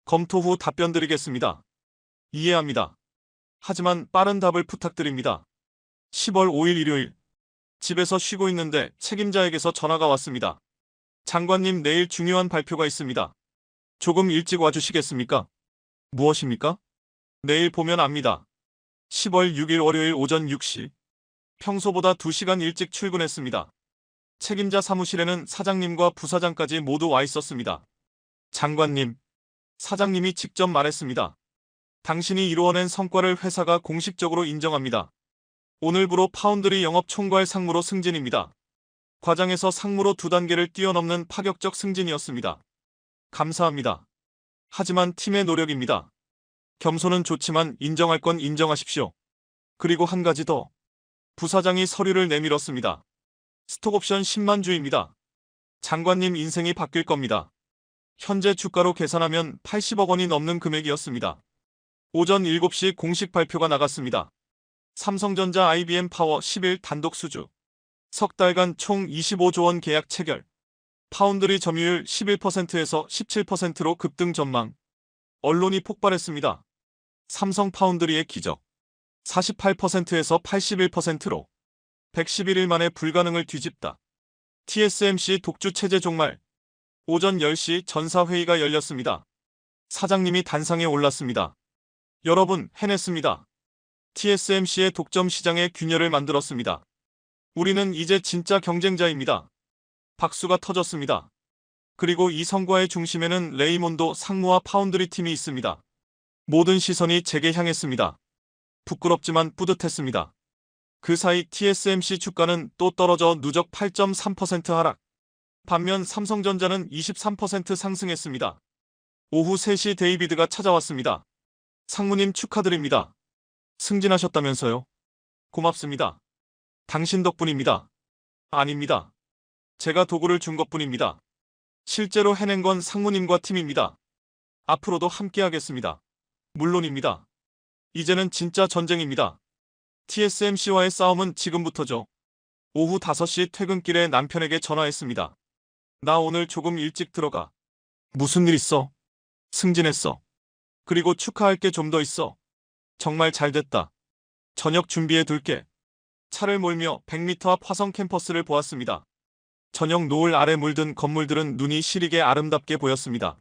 검토 후 답변 드리겠습니다. 이해합니다. 하지만 빠른 답을 부탁드립니다. 10월 5일 일요일 집에서 쉬고 있는데 책임자에게서 전화가 왔습니다. 장관님 내일 중요한 발표가 있습니다. 조금 일찍 와주시겠습니까? 무엇입니까? 내일 보면 압니다. 10월 6일 월요일 오전 6시. 평소보다 2시간 일찍 출근했습니다. 책임자 사무실에는 사장님과 부사장까지 모두 와 있었습니다. 장관님, 사장님이 직접 말했습니다. 당신이 이루어낸 성과를 회사가 공식적으로 인정합니다. 오늘부로 파운드리 영업 총괄 상무로 승진입니다. 과장에서 상무로 2단계를 뛰어넘는 파격적 승진이었습니다. 감사합니다. 하지만 팀의 노력입니다. 겸손은 좋지만 인정할 건 인정하십시오. 그리고 한 가지 더. 부사장이 서류를 내밀었습니다. 스톡옵션 10만 주입니다. 장관님 인생이 바뀔 겁니다. 현재 주가로 계산하면 80억 원이 넘는 금액이었습니다. 오전 7시 공식 발표가 나갔습니다. 삼성전자 IBM 파워 10일 단독 수주. 석 달간 총 25조 원 계약 체결. 파운드리 점유율 11%에서 17%로 급등 전망. 언론이 폭발했습니다. 삼성 파운드리의 기적. 48%에서 81%로. 111일 만에 불가능을 뒤집다. TSMC 독주 체제 종말. 오전 10시 전사회의가 열렸습니다. 사장님이 단상에 올랐습니다. 여러분, 해냈습니다. TSMC의 독점 시장에 균열을 만들었습니다. 우리는 이제 진짜 경쟁자입니다. 박수가 터졌습니다. 그리고 이 성과의 중심에는 레이몬도 상무와 파운드리 팀이 있습니다. 모든 시선이 제게 향했습니다. 부끄럽지만 뿌듯했습니다. 그 사이 TSMC 주가는 또 떨어져 누적 8.3% 하락. 반면 삼성전자는 23% 상승했습니다. 오후 3시 데이비드가 찾아왔습니다. 상무님 축하드립니다. 승진하셨다면서요? 고맙습니다. 당신 덕분입니다. 아닙니다. 제가 도구를 준 것뿐입니다. 실제로 해낸 건 상무님과 팀입니다. 앞으로도 함께하겠습니다. 물론입니다. 이제는 진짜 전쟁입니다. TSMC와의 싸움은 지금부터죠. 오후 5시 퇴근길에 남편에게 전화했습니다. 나 오늘 조금 일찍 들어가. 무슨 일 있어? 승진했어. 그리고 축하할 게 좀 더 있어. 정말 잘 됐다. 저녁 준비해 둘게. 차를 몰며 100m 앞 화성 캠퍼스를 보았습니다. 저녁 노을 아래 물든 건물들은 눈이 시리게 아름답게 보였습니다.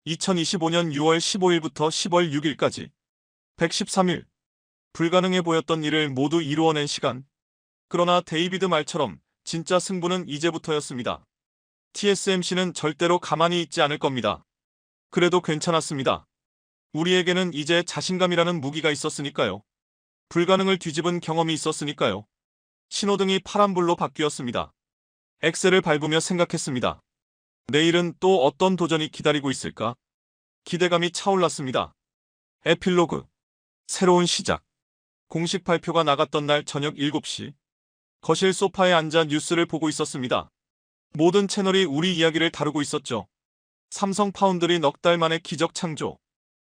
2025년 6월 15일부터 10월 6일까지 113일. 불가능해 보였던 일을 모두 이루어낸 시간. 그러나 데이비드 말처럼 진짜 승부는 이제부터였습니다. TSMC는 절대로 가만히 있지 않을 겁니다. 그래도 괜찮았습니다. 우리에게는 이제 자신감이라는 무기가 있었으니까요. 불가능을 뒤집은 경험이 있었으니까요. 신호등이 파란불로 바뀌었습니다. 엑셀을 밟으며 생각했습니다. 내일은 또 어떤 도전이 기다리고 있을까? 기대감이 차올랐습니다. 에필로그. 새로운 시작. 공식 발표가 나갔던 날 저녁 7시. 거실 소파에 앉아 뉴스를 보고 있었습니다. 모든 채널이 우리 이야기를 다루고 있었죠. 삼성 파운드리 넉 달 만에 기적 창조.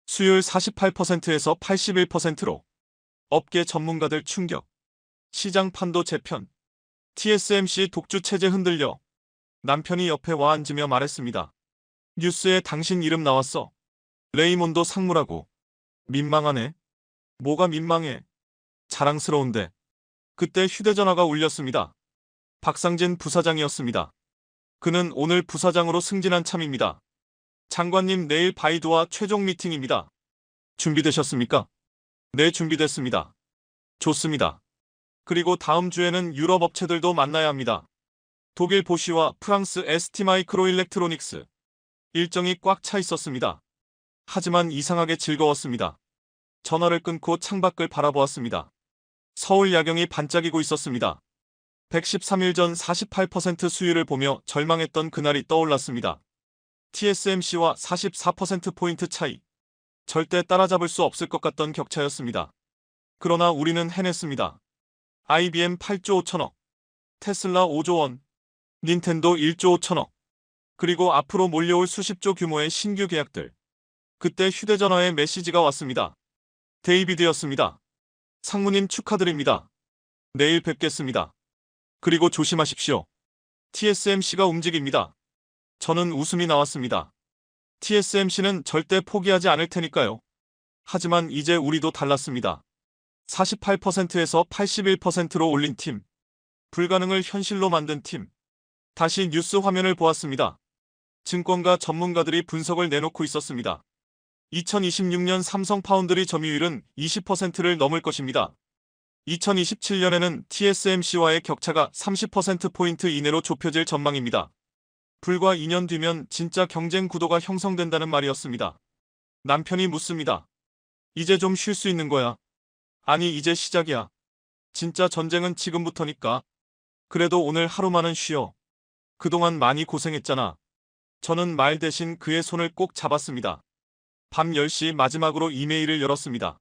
수율 48%에서 81%로. 업계 전문가들 충격. 시장 판도 재편. TSMC 독주 체제 흔들려. 남편이 옆에 와 앉으며 말했습니다. 뉴스에 당신 이름 나왔어. 레이몬도 상무라고. 민망하네. 뭐가 민망해. 자랑스러운데. 그때 휴대전화가 울렸습니다. 박상진 부사장이었습니다. 그는 오늘 부사장으로 승진한 참입니다. 장관님 내일 바이두와 최종 미팅입니다. 준비되셨습니까? 네, 준비됐습니다. 좋습니다. 그리고 다음 주에는 유럽 업체들도 만나야 합니다. 독일 보쉬와 프랑스 ST마이크로일렉트로닉스. 일정이 꽉 차 있었습니다. 하지만 이상하게 즐거웠습니다. 전화를 끊고 창밖을 바라보았습니다. 서울 야경이 반짝이고 있었습니다. 113일 전 48% 수율을 보며 절망했던 그날이 떠올랐습니다. TSMC와 44%포인트 차이. 절대 따라잡을 수 없을 것 같던 격차였습니다. 그러나 우리는 해냈습니다. IBM 8조 5천억, 테슬라 5조 원, 닌텐도 1조 5천억, 그리고 앞으로 몰려올 수십조 규모의 신규 계약들. 그때 휴대전화에 메시지가 왔습니다. 데이비드였습니다. 상무님 축하드립니다. 내일 뵙겠습니다. 그리고 조심하십시오. TSMC가 움직입니다. 저는 웃음이 나왔습니다. TSMC는 절대 포기하지 않을 테니까요. 하지만 이제 우리도 달랐습니다. 48%에서 81%로 올린 팀. 불가능을 현실로 만든 팀. 다시 뉴스 화면을 보았습니다. 증권가 전문가들이 분석을 내놓고 있었습니다. 2026년 삼성 파운드리 점유율은 20%를 넘을 것입니다. 2027년에는 TSMC와의 격차가 30%포인트 이내로 좁혀질 전망입니다. 불과 2년 뒤면 진짜 경쟁 구도가 형성된다는 말이었습니다. 남편이 묻습니다. 이제 좀 쉴 수 있는 거야? 아니, 이제 시작이야. 진짜 전쟁은 지금부터니까. 그래도 오늘 하루만은 쉬어. 그동안 많이 고생했잖아. 저는 말 대신 그의 손을 꼭 잡았습니다. 밤 10시 마지막으로 이메일을 열었습니다.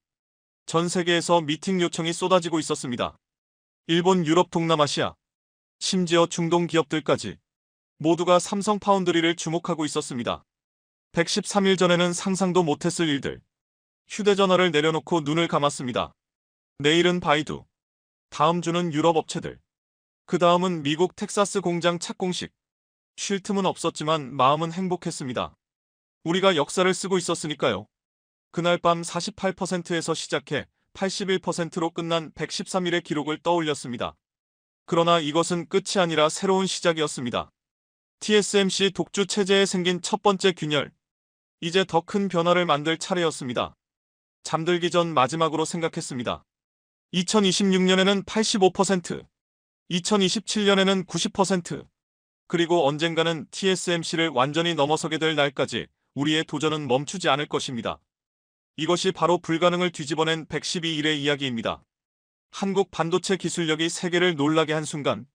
전 세계에서 미팅 요청이 쏟아지고 있었습니다. 일본, 유럽, 동남아시아, 심지어 중동 기업들까지 모두가 삼성 파운드리를 주목하고 있었습니다. 113일 전에는 상상도 못했을 일들. 휴대전화를 내려놓고 눈을 감았습니다. 내일은 바이두. 다음 주는 유럽 업체들. 그 다음은 미국 텍사스 공장 착공식. 쉴 틈은 없었지만 마음은 행복했습니다. 우리가 역사를 쓰고 있었으니까요. 그날 밤 48%에서 시작해 81%로 끝난 113일의 기록을 떠올렸습니다. 그러나 이것은 끝이 아니라 새로운 시작이었습니다. TSMC 독주 체제에 생긴 첫 번째 균열. 이제 더 큰 변화를 만들 차례였습니다. 잠들기 전 마지막으로 생각했습니다. 2026년에는 85%, 2027년에는 90%, 그리고 언젠가는 TSMC를 완전히 넘어서게 될 날까지 우리의 도전은 멈추지 않을 것입니다. 이것이 바로 불가능을 뒤집어낸 112일의 이야기입니다. 한국 반도체 기술력이 세계를 놀라게 한 순간,